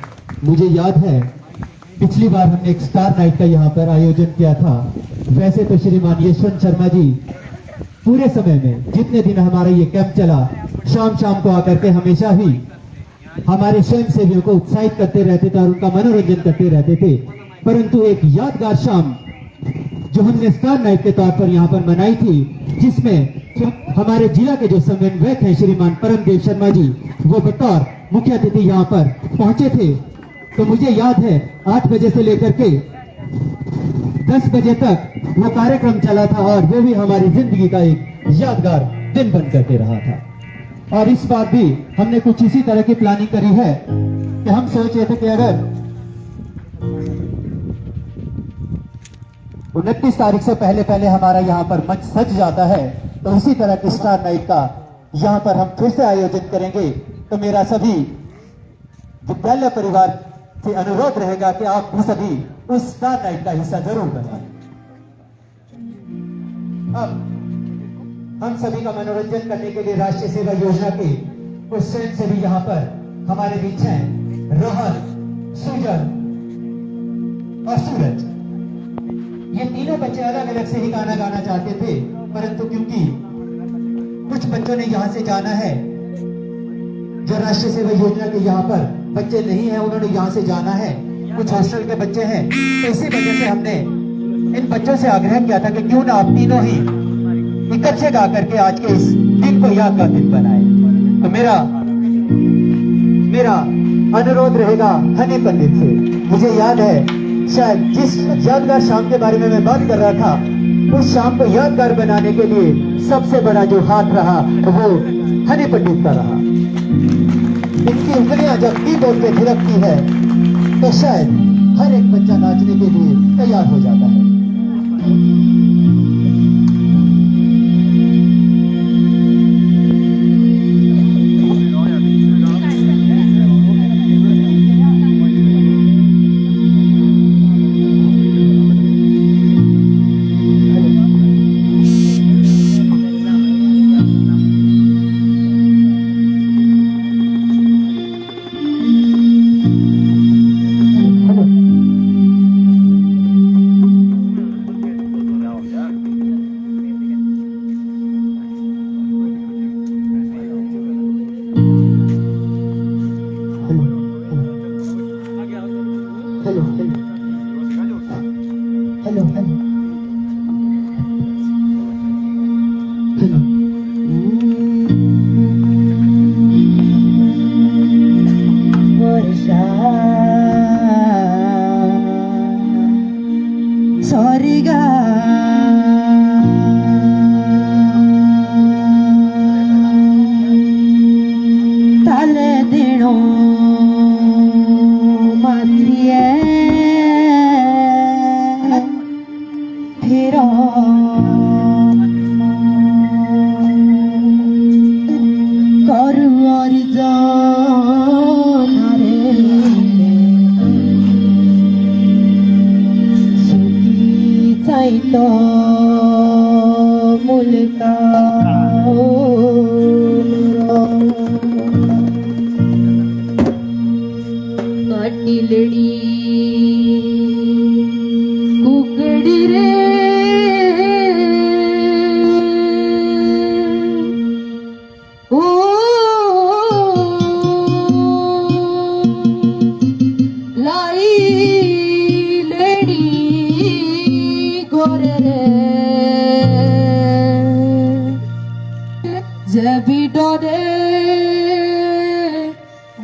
मुझे याद है पिछली बार हमने एक स्टार नाइट का यहाँ पर आयोजन किया था। वैसे तो श्रीमान यशवंत शर्मा जी पूरे समय में जितने दिन हमारा ये कैंप चला, शाम शाम को आकर के हमेशा ही हमारे स्वयं सेवियों को उत्साहित करते रहते थे और उनका मनोरंजन करते रहते थे। परंतु एक यादगार शाम जो हमने स्टार नाइट के तौर पर यहाँ पर मनाई थी, जिसमें हमारे जिला के जो समन्वयक हैं श्रीमान परमदेव शर्मा जी, वो बतौर मुख्य अतिथि यहाँ पर पहुंचे थे। तो मुझे याद है 8 बजे से लेकर के 10 बजे तक वो कार्यक्रम चला था, और वो भी हमारी जिंदगी का एक यादगार दिन बन करके रहा था। और इस बार भी हमने कुछ इसी तरह की प्लानिंग करी है कि हम सोच रहे थे कि अगर 29 तारीख से पहले हमारा यहाँ पर मंच सज जाता है, तो उसी तरह के स्टार नाइट का यहाँ पर हम फिर से आयोजन करेंगे। तो मेरा सभी विद्यालय परिवार से अनुरोध रहेगा कि आप भी सभी उस स्टार नाइट का हिस्सा जरूर बने। अब हम सभी का मनोरंजन करने के लिए राष्ट्रीय सेवा योजना के कुछ स्वयंसेवी यहाँ पर हमारे बीच हैं। रोहन, सुजन और सूरज, ये तीनों बच्चे अलग अलग से ही गाना गाना चाहते थे, परंतु क्योंकि कुछ बच्चों ने यहाँ से जाना है, जो राष्ट्रीय सेवा योजना के यहाँ पर बच्चे नहीं हैं, उन्होंने यहाँ से जाना है, कुछ हॉस्टल के बच्चे हैं, तो इसी वजह से हमने इन बच्चों से आग्रह किया था कि क्यों ना आप तीनों ही इकट्ठे गा करके आज के इस दिन को यादगार दिन बनाए। तो मेरा अनुरोध रहेगा हनी पंडित से। मुझे याद है शायद जिस यादगार शाम के बारे में मैं बात कर रहा था, उस शाम को यादगार बनाने के लिए सबसे बड़ा जो हाथ रहा वो हनी पंडित का रहा। इनकी उंगलियां जब कीबोर्ड पे थिरकती है तो शायद हर एक बच्चा नाचने के लिए तैयार हो जाता है।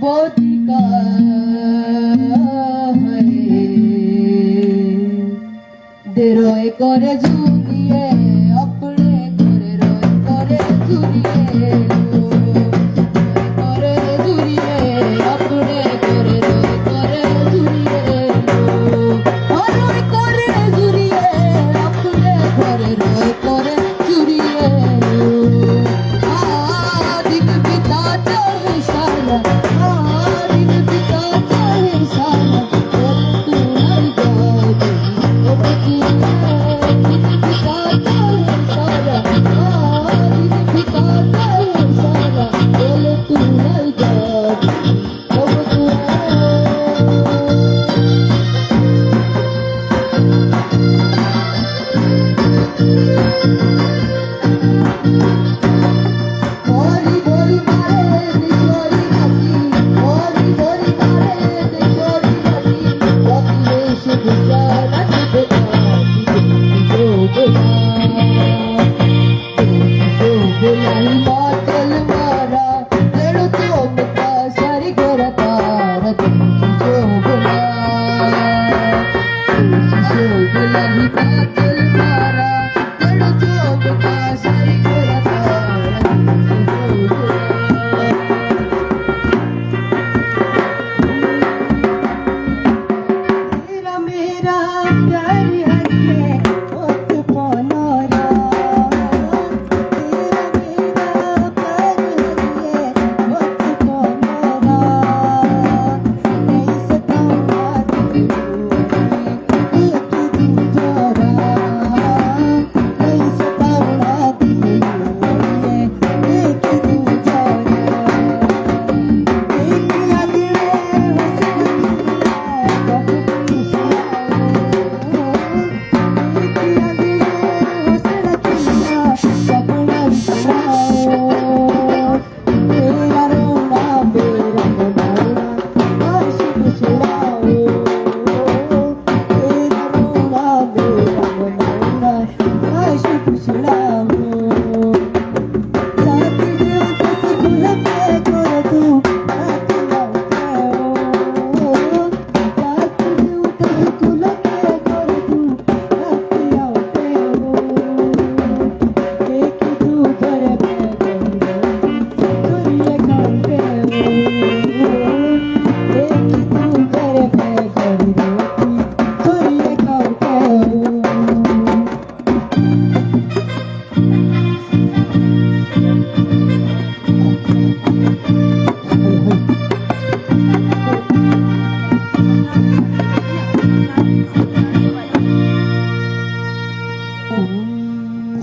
बोधिका रोए करे झूलिए अपने करे झूलिए करे झूलिए अपने करे झूलिए रोए करे झूलिए अपने करे झूलिए दिन बिता चाहे सारा दिन बिता चाहे सारा तू हर जाए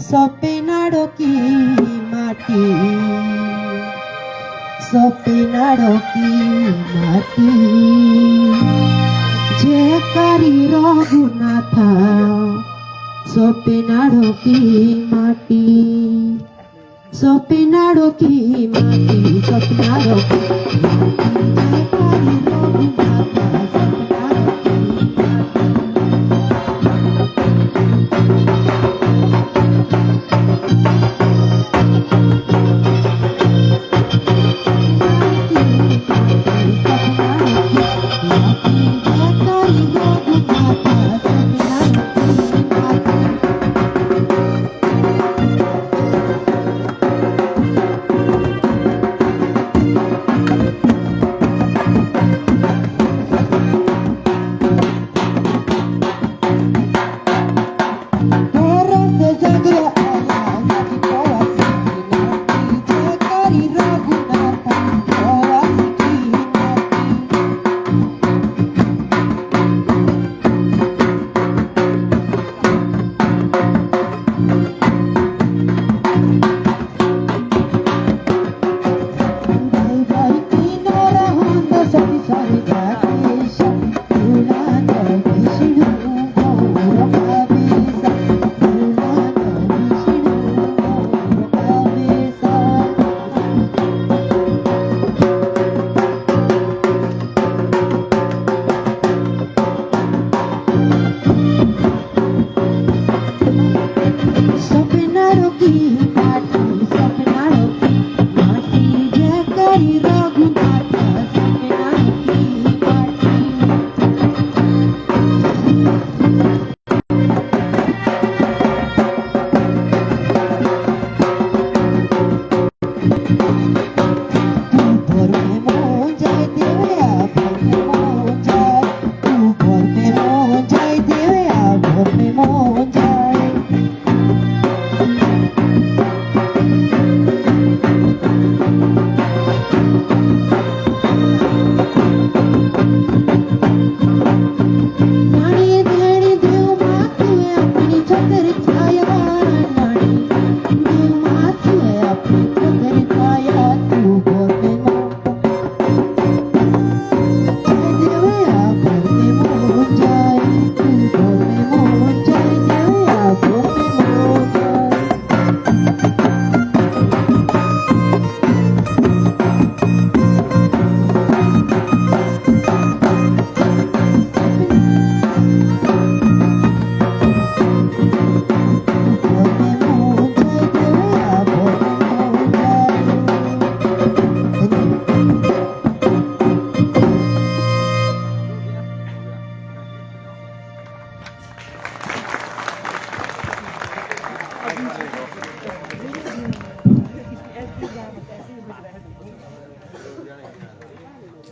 सोपेनाड़ो की माटी सोपेनाड़ो की माटी जे करी रघुनाथ सोपेनाड़ो की माटी सोपेनाड़ो की माटी सोपेनाड़ो की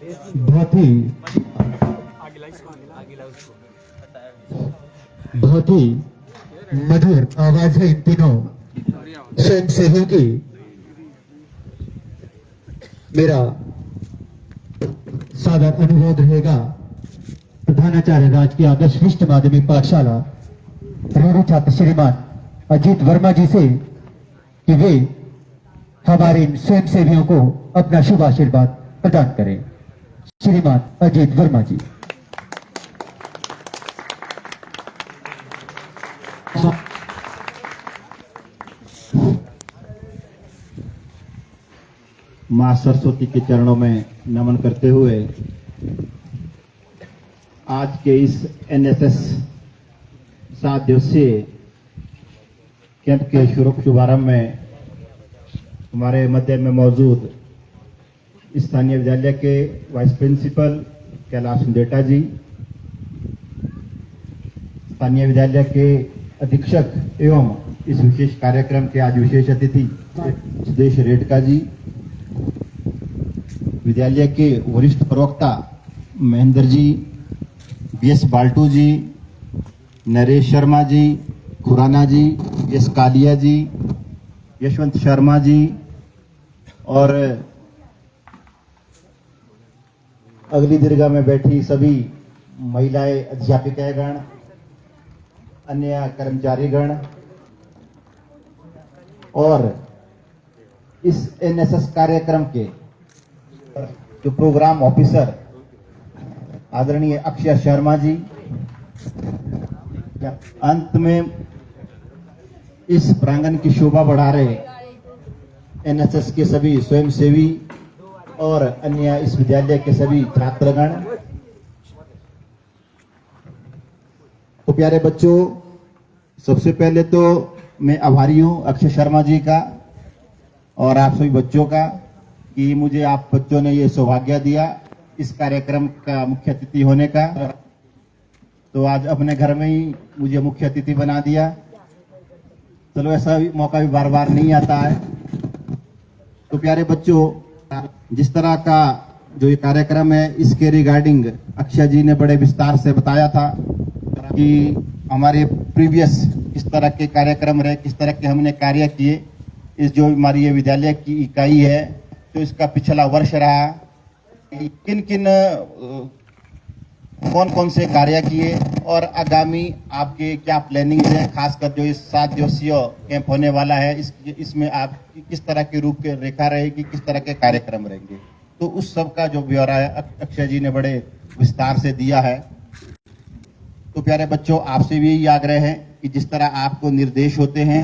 बहुत ही मधुर आवाज है इन तीनों स्वयंसेवियों की। मेरा सादर अनुरोध रहेगा प्रधानाचार्य राजकीय आदर्श विशिष्ट माध्यमिक पाठशाला रेणु छात्र श्रीमान अजीत वर्मा जी से कि वे हमारे इन स्वयंसेवियों को अपना शुभ आशीर्वाद प्रदान करें। श्रीमान अजीत वर्मा जी। मां सरस्वती के चरणों में नमन करते हुए आज के इस एनएसएस 7 दिवसीय कैंप के शुभारंभ में हमारे मध्य में मौजूद स्थानीय विद्यालय के वाइस प्रिंसिपल कैलाश डेटा जी, स्थानीय विद्यालय के अधीक्षक एवं इस विशेष कार्यक्रम के आज विशेष अतिथि सुदेश रेडका जी, विद्यालय के वरिष्ठ प्रवक्ता महेंद्र जी, बीएस बाल्टू जी, नरेश शर्मा जी, खुराना जी, एस कालिया जी, यशवंत शर्मा जी और अगली दीर्घा में बैठी सभी महिलाएं अध्यापिकागण, अन्य कर्मचारीगण और इस एनएसएस कार्यक्रम के जो प्रोग्राम ऑफिसर आदरणीय अक्षय शर्मा जी, अंत में इस प्रांगण की शोभा बढ़ा रहे एनएसएस के सभी स्वयंसेवी और अन्य इस विद्यालय के सभी छात्रगण। तो प्यारे बच्चों, सबसे पहले तो मैं आभारी हूं अक्षय शर्मा जी का और आप सभी बच्चों का कि मुझे आप बच्चों ने ये सौभाग्य दिया इस कार्यक्रम का मुख्य अतिथि होने का। तो आज अपने घर में ही मुझे मुख्य अतिथि बना दिया। चलो, ऐसा मौका भी बार बार नहीं आता है। तो प्यारे बच्चों, जिस तरह का जो ये कार्यक्रम है इसके रिगार्डिंग अक्षय जी ने बड़े विस्तार से बताया था कि हमारे प्रीवियस किस तरह के कार्यक्रम रहे, किस तरह के हमने कार्य किए। इस जो हमारी ये विद्यालय की इकाई है तो इसका पिछला वर्ष रहा, किन किन कौन कौन से कार्य किए और आगामी आपके क्या प्लानिंग है, खासकर जो इस 7 दिवसीय कैंप होने वाला है इसमें आप किस तरह के रूप के रेखा रहेगी, किस तरह के कार्यक्रम रहेंगे। तो उस सब का जो ब्यौरा है अक्षय जी ने बड़े विस्तार से दिया है। तो प्यारे बच्चों, आपसे भी यही आग्रह है कि जिस तरह आपको निर्देश होते हैं,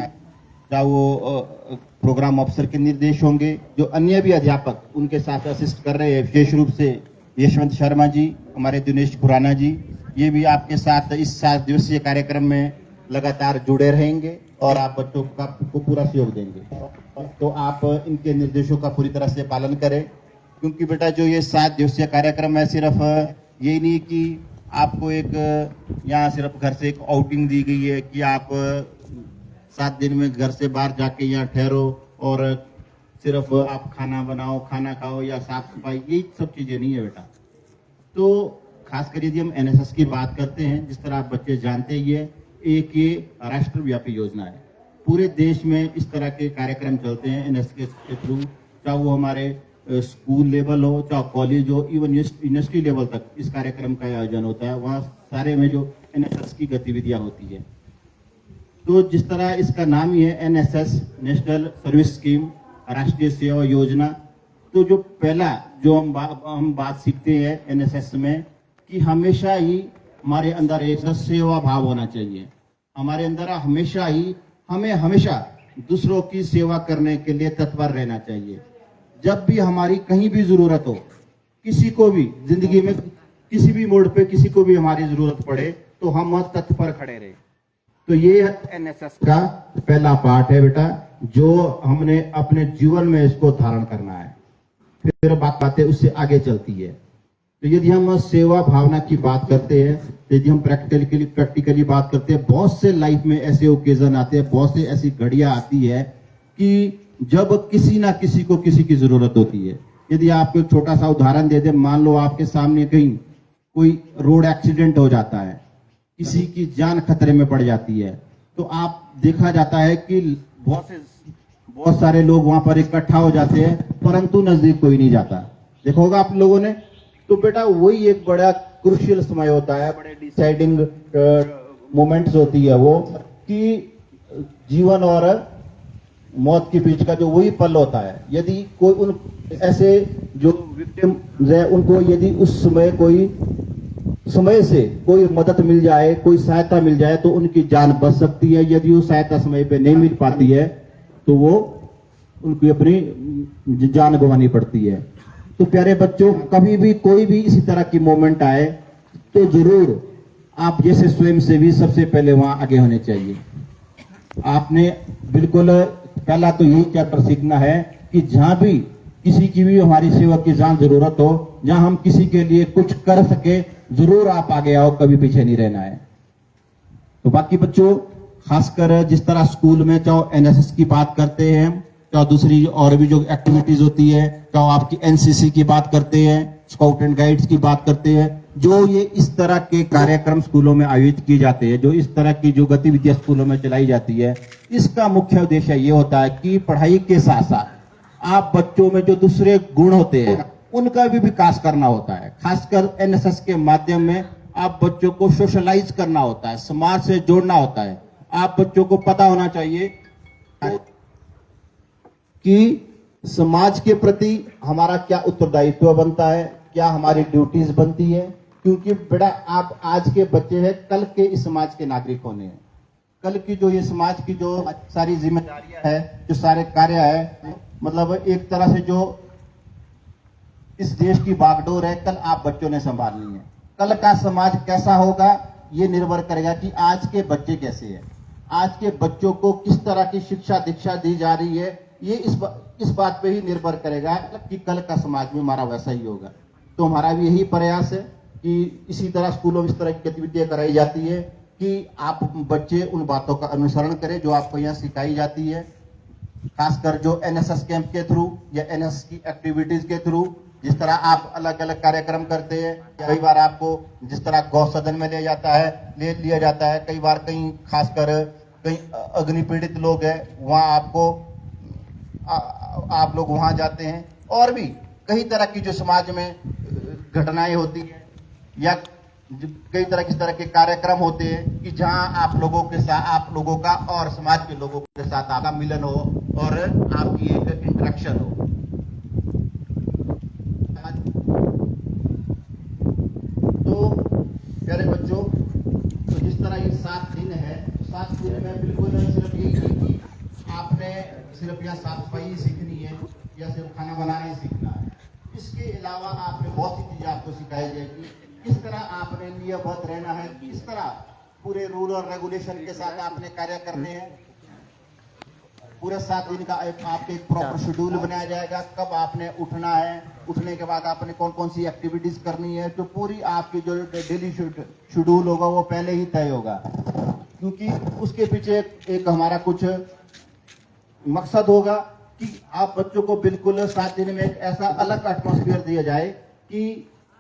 चाहे वो प्रोग्राम ऑफिसर के निर्देश होंगे, जो अन्य भी अध्यापक उनके साथ असिस्ट कर रहे हैं, विशेष रूप से यशवंत शर्मा जी, हमारे दिनेश खुराना जी, ये भी आपके साथ इस 7 दिवसीय कार्यक्रम में लगातार जुड़े रहेंगे और आप बच्चों को पूरा सहयोग देंगे। तो आप इनके निर्देशों का पूरी तरह से पालन करें, क्योंकि बेटा जो ये 7 दिवसीय कार्यक्रम है, सिर्फ यही नहीं कि आपको एक यहाँ सिर्फ घर से एक आउटिंग दी गई है कि आप 7 दिन में घर से बाहर जाके यहाँ ठहरो और सिर्फ आप खाना बनाओ, खाना खाओ या साफ सफाई, ये सब चीजें नहीं है बेटा। तो खासकर यदि हम एनएसएस की बात करते हैं, जिस तरह आप बच्चे जानते ही है, एक ये राष्ट्रव्यापी योजना है। पूरे देश में इस तरह के कार्यक्रम चलते हैं एनएसएस के थ्रू, चाहे वो हमारे स्कूल लेवल हो, चाहे कॉलेज हो, इवन यूनिवर्सिटी लेवल तक इस कार्यक्रम का आयोजन होता है। वहाँ सारे में जो एनएसएस की गतिविधियां होती है। तो जिस तरह इसका नाम ही है एनएसएस, नेशनल सर्विस स्कीम, राष्ट्रीय सेवा योजना। तो जो पहला जो हम बात सीखते हैं एनएसएस में कि हमेशा ही हमारे अंदर एक सेवा भाव होना चाहिए। हमारे अंदर हमें हमेशा दूसरों की सेवा करने के लिए तत्पर रहना चाहिए। जब भी हमारी कहीं भी जरूरत हो, किसी को भी जिंदगी में किसी भी मोड़ पे किसी को भी हमारी जरूरत पड़े तो हम तत्पर खड़े रहे। तो ये एनएसएस का पहला पार्ट है बेटा, जो हमने अपने जीवन में इसको धारण करना है। फिर बातें उससे आगे चलती है। तो यदि हम सेवा भावना की बात करते हैं, यदि हम प्रैक्टिकली बात करते हैं, बहुत से लाइफ में ऐसे ओकेजन आते हैं, बहुत से ऐसी घड़ियां आती है कि जब किसी ना किसी को किसी की जरूरत होती है। यदि आपको एक छोटा सा उदाहरण दे दे, मान लो आपके सामने कहीं कोई रोड एक्सीडेंट हो जाता है, किसी की जान खतरे में पड़ जाती है, तो आप देखा जाता है कि बहुत सारे लोग वहां पर इकट्ठा हो जाते हैं, परंतु नजदीक कोई नहीं जाता। देखा होगा आप लोगों ने। तो बेटा वही एक बड़ा क्रूशियल समय होता है, बड़े डिसाइडिंग मोमेंट्स होती है वो, कि जीवन और मौत के बीच का जो वही पल होता है। यदि कोई उन ऐसे जो विक्टिम्स है उनको यदि उस समय कोई समय से कोई मदद मिल जाए, कोई सहायता मिल जाए, तो उनकी जान बच सकती है। यदि वो सहायता समय पे नहीं मिल पाती है तो वो उनकी अपनी जान गंवानी पड़ती है। तो प्यारे बच्चों, कभी भी कोई भी इसी तरह की मोमेंट आए तो जरूर आप जैसे स्वयंसेवी सबसे पहले वहां आगे होने चाहिए। आपने बिल्कुल पहला तो यही चैप्टर सीखना है कि जहां भी किसी की भी हमारी सेवा की जहां जरूरत हो, जहां हम किसी के लिए कुछ कर सके, जरूर आप आगे आओ, कभी पीछे नहीं रहना है। तो बाकी बच्चों, खासकर जिस तरह स्कूल में चाहे एनएसएस की बात करते हैं, चाहे दूसरी और भी जो एक्टिविटीज होती है, चाहे आपकी एनसीसी की बात करते हैं, स्काउट एंड गाइड्स की बात करते हैं, जो ये इस तरह के कार्यक्रम स्कूलों में आयोजित किए जाते हैं, जो इस तरह की जो गतिविधियां स्कूलों में चलाई जाती है, इसका मुख्य उद्देश्य ये होता है कि पढ़ाई के साथ साथ आप बच्चों में जो दूसरे गुण होते हैं उनका भी विकास करना होता है। खासकर एनएसएस के माध्यम में आप बच्चों को सोशलाइज करना होता है, समाज से जोड़ना होता है। आप बच्चों को पता होना चाहिए कि समाज के प्रति हमारा क्या उत्तरदायित्व बनता है, क्या हमारी ड्यूटीज बनती है। क्योंकि बेटा आप आज के बच्चे हैं, कल के इस समाज के नागरिक होने हैं। कल की जो ये समाज की जो सारी जिम्मेदारियां है, जो सारे कार्य है, मतलब एक तरह से जो इस देश की बागडोर है, कल आप बच्चों ने संभालनी है। कल का समाज कैसा होगा ये निर्भर करेगा कि आज के बच्चे कैसे हैं, आज के बच्चों को किस तरह की शिक्षा दीक्षा दी जा रही है, ये इस बात पे ही निर्भर करेगा कि कल का समाज में हमारा वैसा ही होगा। तो हमारा भी यही प्रयास है कि इसी तरह स्कूलों में इस तरह की गतिविधियां कराई जाती है कि आप बच्चे उन बातों का अनुसरण करें जो आपको यहाँ सिखाई जाती है। खासकर जो एनएसएस कैंप के थ्रू या एनएसएस की एक्टिविटीज के थ्रू जिस तरह आप अलग अलग कार्यक्रम करते हैं, कई बार आपको जिस तरह गौ सदन में ले लिया जाता है, कई बार कहीं खासकर कहीं अग्नि पीड़ित लोग हैं वहां आपको आप लोग वहां जाते हैं। और भी कई तरह की जो समाज में घटनाएं होती हैं या कई तरह के कार्यक्रम होते हैं कि जहां आप लोगों के साथ, आप लोगों का और समाज के लोगों के साथ आपका मिलन हो और आपकी एक इंटरेक्शन हो। तो प्यारे बच्चों, तो जिस तरह ये 7 दिन है, 7 दिन में बिल्कुल सिर्फ यही कि आपने सिर्फ या साफ सफाई सीखनी है या सिर्फ खाना बनाना ही सीखना है। इसके अलावा आपने बहुत सी चीजें आपको सिखाई जाएगी। किस तरह आपने नियमबद्ध रहना है, किस तरह पूरे रूल और रेगुलेशन के साथ आपने कार्य करने हैं। पूरे 7 दिन का आपके एक प्रॉपर शेड्यूल बनाया जाएगा, कब आपने उठना है, उठने के बाद आपने कौन कौन सी एक्टिविटीज करनी है। तो पूरी आपकी जो डेली शेड्यूल होगा वो पहले ही तय होगा, क्योंकि उसके पीछे एक हमारा कुछ मकसद होगा कि आप बच्चों को बिल्कुल 7 दिन में एक ऐसा अलग एटमॉस्फेयर दिया जाए कि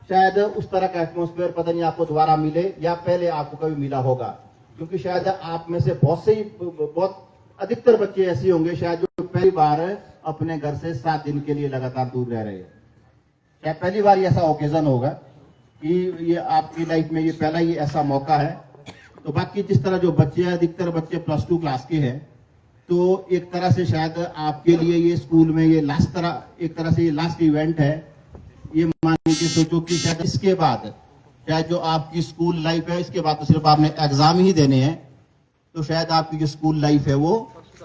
शायद उस तरह का एटमॉस्फेयर पता नहीं आपको दोबारा मिले या पहले आपको कभी मिला होगा। क्योंकि शायद आप में से बहुत अधिकतर बच्चे ऐसे होंगे शायद जो पहली बार अपने घर से 7 दिन के लिए लगातार दूर रह रहे हैं। शायद पहली बार ऐसा ओकेजन होगा कि ये आपकी लाइफ में ये पहला ही ऐसा मौका है। तो बाकी जिस तरह जो बच्चे हैं, अधिकतर बच्चे +2 क्लास के हैं, तो एक तरह से शायद आपके लिए ये स्कूल में ये एक तरह से ये लास्ट इवेंट है। ये मान के सोचो कि शायद इसके बाद शायद जो आपकी स्कूल लाइफ है, इसके बाद तो सिर्फ आपने एग्जाम ही देने हैं, तो शायद आपकी जो स्कूल लाइफ है वो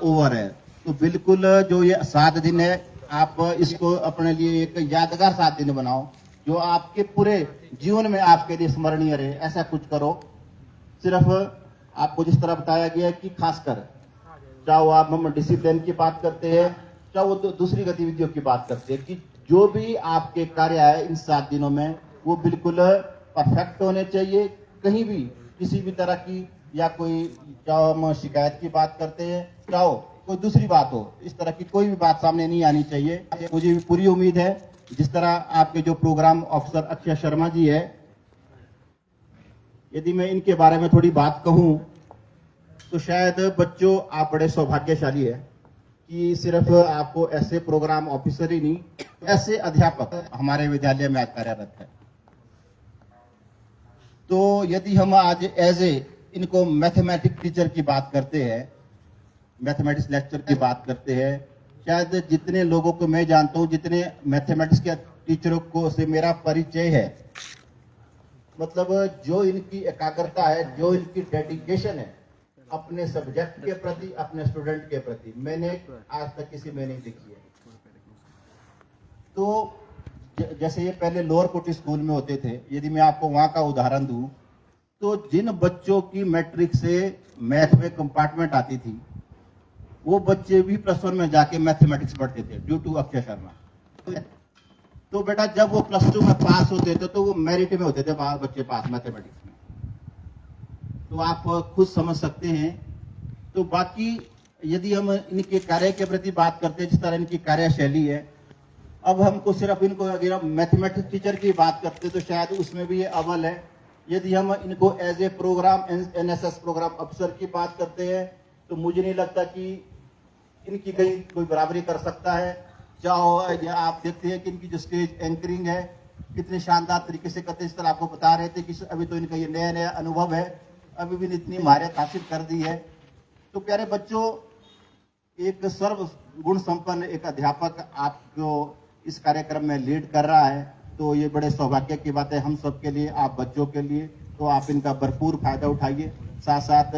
ओवर है। तो बिल्कुल जो ये 7 दिन है, आप इसको अपने लिए एक यादगार 7 दिन बनाओ जो आपके पूरे जीवन में आपके लिए स्मरणीय रहे। ऐसा कुछ करो। सिर्फ आपको जिस तरह बताया गया है कि खासकर चाहे हम डिसिप्लिन की बात करते हैं, चाहे वो दूसरी गतिविधियों की बात करते हैं, कि जो भी आपके कार्य है इन 7 दिनों में वो बिल्कुल परफेक्ट होने चाहिए। कहीं भी किसी भी तरह की या कोई, चाहे हम शिकायत की बात करते हैं, चाहे कोई दूसरी बात हो, इस तरह की कोई भी बात सामने नहीं आनी चाहिए। मुझे भी पूरी उम्मीद है जिस तरह आपके जो प्रोग्राम ऑफिसर अक्षय शर्मा जी है, यदि मैं इनके बारे में थोड़ी बात कहूं तो शायद बच्चों आप बड़े सौभाग्यशाली है कि सिर्फ आपको ऐसे प्रोग्राम ऑफिसर ही नहीं, ऐसे अध्यापक हमारे विद्यालय में आज कार्यरत है। तो यदि हम आज एज ए इनको मैथमेटिक्स टीचर की बात करते हैं, मैथमेटिक्स लेक्चर की बात करते हैं, शायद जितने लोगों को मैं जानता हूं, जितने मैथमेटिक्स के टीचरों को से मेरा परिचय है, मतलब जो इनकी एकाग्रता है, जो इनकी डेडिकेशन है अपने सब्जेक्ट के प्रति, अपने स्टूडेंट के प्रति, मैंने आज तक किसी में नहीं देखी है। तो जैसे ये पहले लोअर कोटी स्कूल में होते थे, यदि मैं आपको वहां का उदाहरण दूं तो जिन बच्चों की मैट्रिक से मैथ में कंपार्टमेंट आती थी, वो बच्चे भी +1 में जाके मैथमेटिक्स पढ़ते थे ड्यू टू अक्षय शर्मा। तो बेटा जब वो +2 में पास होते थे तो वो मेरिट में होते थे बच्चे पास मैथमेटिक्स में, तो आप खुद समझ सकते हैं। तो बाकी यदि हम इनके कार्य के प्रति बात करते हैं, जिस तरह इनकी कार्यशैली है, अब हमको सिर्फ इनको अगर हम मैथमेटिक्स टीचर की बात करते हैं तो शायद उसमें भी ये अव्वल है। यदि हम इनको as a programme NSS programme अफसर की बात करते हैं तो मुझे नहीं लगता कि इनकी कहीं कोई बराबरी कर सकता है। चाहे आप देखते हैं कि इनकी जो स्टेज एंकरिंग है कितने शानदार तरीके से करते हैं। इस तरह आपको बता रहे थे कि अभी तो इनका ये नया नया अनुभव है, अभी भी इतनी महारत हासिल कर दी है। तो प्यारे बच्चों, एक सर्व गुण संपन्न एक अध्यापक आपको इस कार्यक्रम में लीड कर रहा है, तो ये बड़े सौभाग्य की बात है हम सबके लिए, आप बच्चों के लिए। तो आप इनका भरपूर फायदा उठाइए। साथ साथ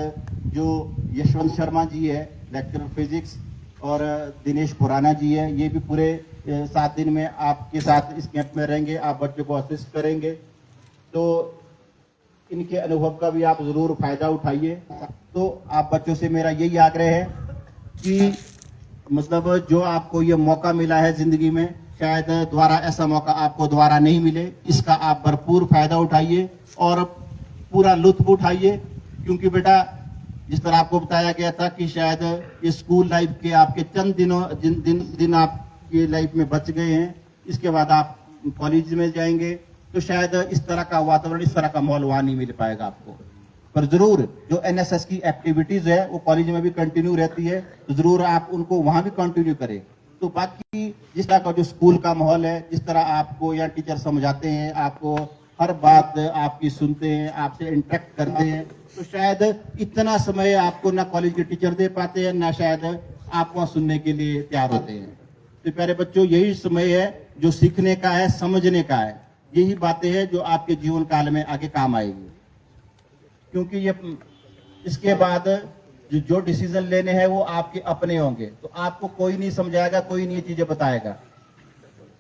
जो यशवंत शर्मा जी है लेक्चरर फिजिक्स और दिनेश खुराना जी है, ये भी पूरे 7 दिन में आपके साथ इस कैंप में रहेंगे, आप बच्चों को असिस्ट करेंगे। तो इनके अनुभव का भी आप जरूर फायदा उठाइए। तो आप बच्चों से मेरा यही आग्रह है कि मतलब जो आपको ये मौका मिला है जिंदगी में, शायद दोबारा ऐसा मौका आपको दोबारा नहीं मिले, इसका आप भरपूर फायदा उठाइए और पूरा लुत्फ उठाइए। क्योंकि बेटा जिस तरह आपको बताया गया था कि शायद ये स्कूल लाइफ के आपके चंद दिन आपके लाइफ में बच गए हैं, इसके बाद आप कॉलेज में जाएंगे तो शायद इस तरह का वातावरण, इस तरह का माहौल वहां नहीं मिल पाएगा आपको। पर जरूर जो एनएसएस की एक्टिविटीज है वो कॉलेज में भी कंटिन्यू रहती है, तो जरूर आप उनको वहां भी कंटिन्यू करें। तो बाकी जिस तरह का जो स्कूल का माहौल है, जिस तरह आपको यहाँ टीचर समझाते हैं, आपको हर बात आपकी सुनते हैं, आपसे इंटरेक्ट करते हैं, तो शायद इतना समय आपको ना कॉलेज के टीचर दे पाते हैं, ना शायद आप वहाँ सुनने के लिए तैयार होते हैं। तो प्यारे बच्चों, यही समय है जो सीखने का है, समझने का है। यही बातें हैं जो आपके जीवन काल में आगे काम आएगी। क्योंकि ये इसके बाद जो डिसीजन लेने हैं वो आपके अपने होंगे, तो आपको कोई नहीं समझाएगा, कोई नहीं ये चीजें बताएगा।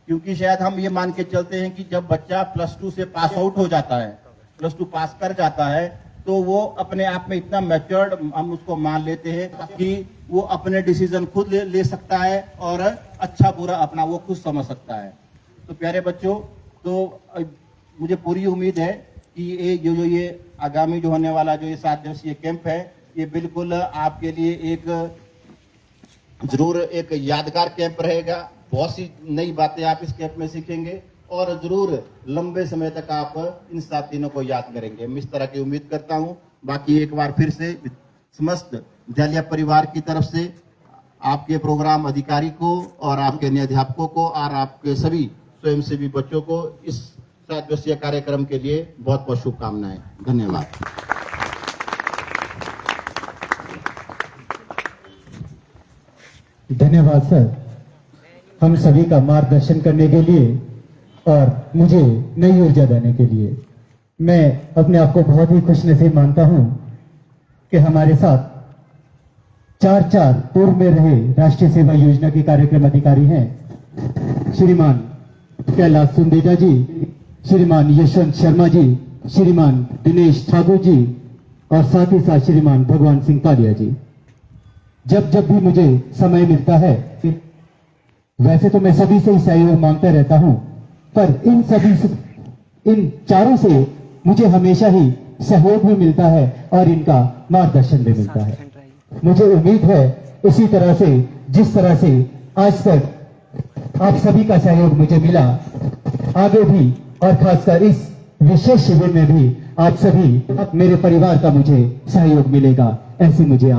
क्योंकि शायद हम ये मान के चलते हैं कि जब बच्चा +2 से पास आउट हो जाता है, +2 पास कर जाता है, तो वो अपने आप में इतना मैच्योर्ड हम उसको मान लेते हैं कि वो अपने डिसीजन खुद ले सकता है और अच्छा बुरा अपना वो खुद समझ सकता है। तो प्यारे बच्चों, तो मुझे पूरी उम्मीद है कि ये आगामी जो होने वाला जो ये 7 दिवसीय कैंप है, ये बिल्कुल आपके लिए एक जरूर एक यादगार कैंप रहेगा। बहुत सी नई बातें आप इस कैंप में सीखेंगे और जरूर लंबे समय तक आप इन 7 दिनों को याद करेंगे, मैं इस तरह की उम्मीद करता हूं। बाकी एक बार फिर से समस्त विद्यालय परिवार की तरफ से आपके प्रोग्राम अधिकारी को और आपके अन्य अध्यापकों को और आपके सभी स्वयंसेवी बच्चों को इस 7 दिवसीय कार्यक्रम के लिए बहुत बहुत शुभकामनाएं। धन्यवाद। धन्यवाद सर, हम सभी का मार्गदर्शन करने के लिए और मुझे नई ऊर्जा देने के लिए। मैं अपने आप को बहुत ही खुशनसीब मानता हूं कि हमारे साथ 4 पूर्व में रहे राष्ट्रीय सेवा योजना के कार्यक्रम अधिकारी हैं, श्रीमान कैलाश सुंदेजा जी, श्रीमान यशवंत शर्मा जी, श्रीमान दिनेश ठाकुर जी और साथ ही साथ श्रीमान भगवान सिंह कालिया जी। जब भी मुझे समय मिलता है, वैसे तो मैं सभी से सहयोग मांगता रहता हूं, पर इन चारों से मुझे हमेशा ही सहयोग भी मिलता है और इनका मार्गदर्शन भी मिलता है। मुझे उम्मीद है इसी तरह से जिस तरह से आज तक आप सभी का सहयोग मुझे मिला। आगे भी और खासकर इस विशेष शिविर में भी आप सभी मेरे परिवार का मुझे सहयोग मिलेगा, ऐसी मुझे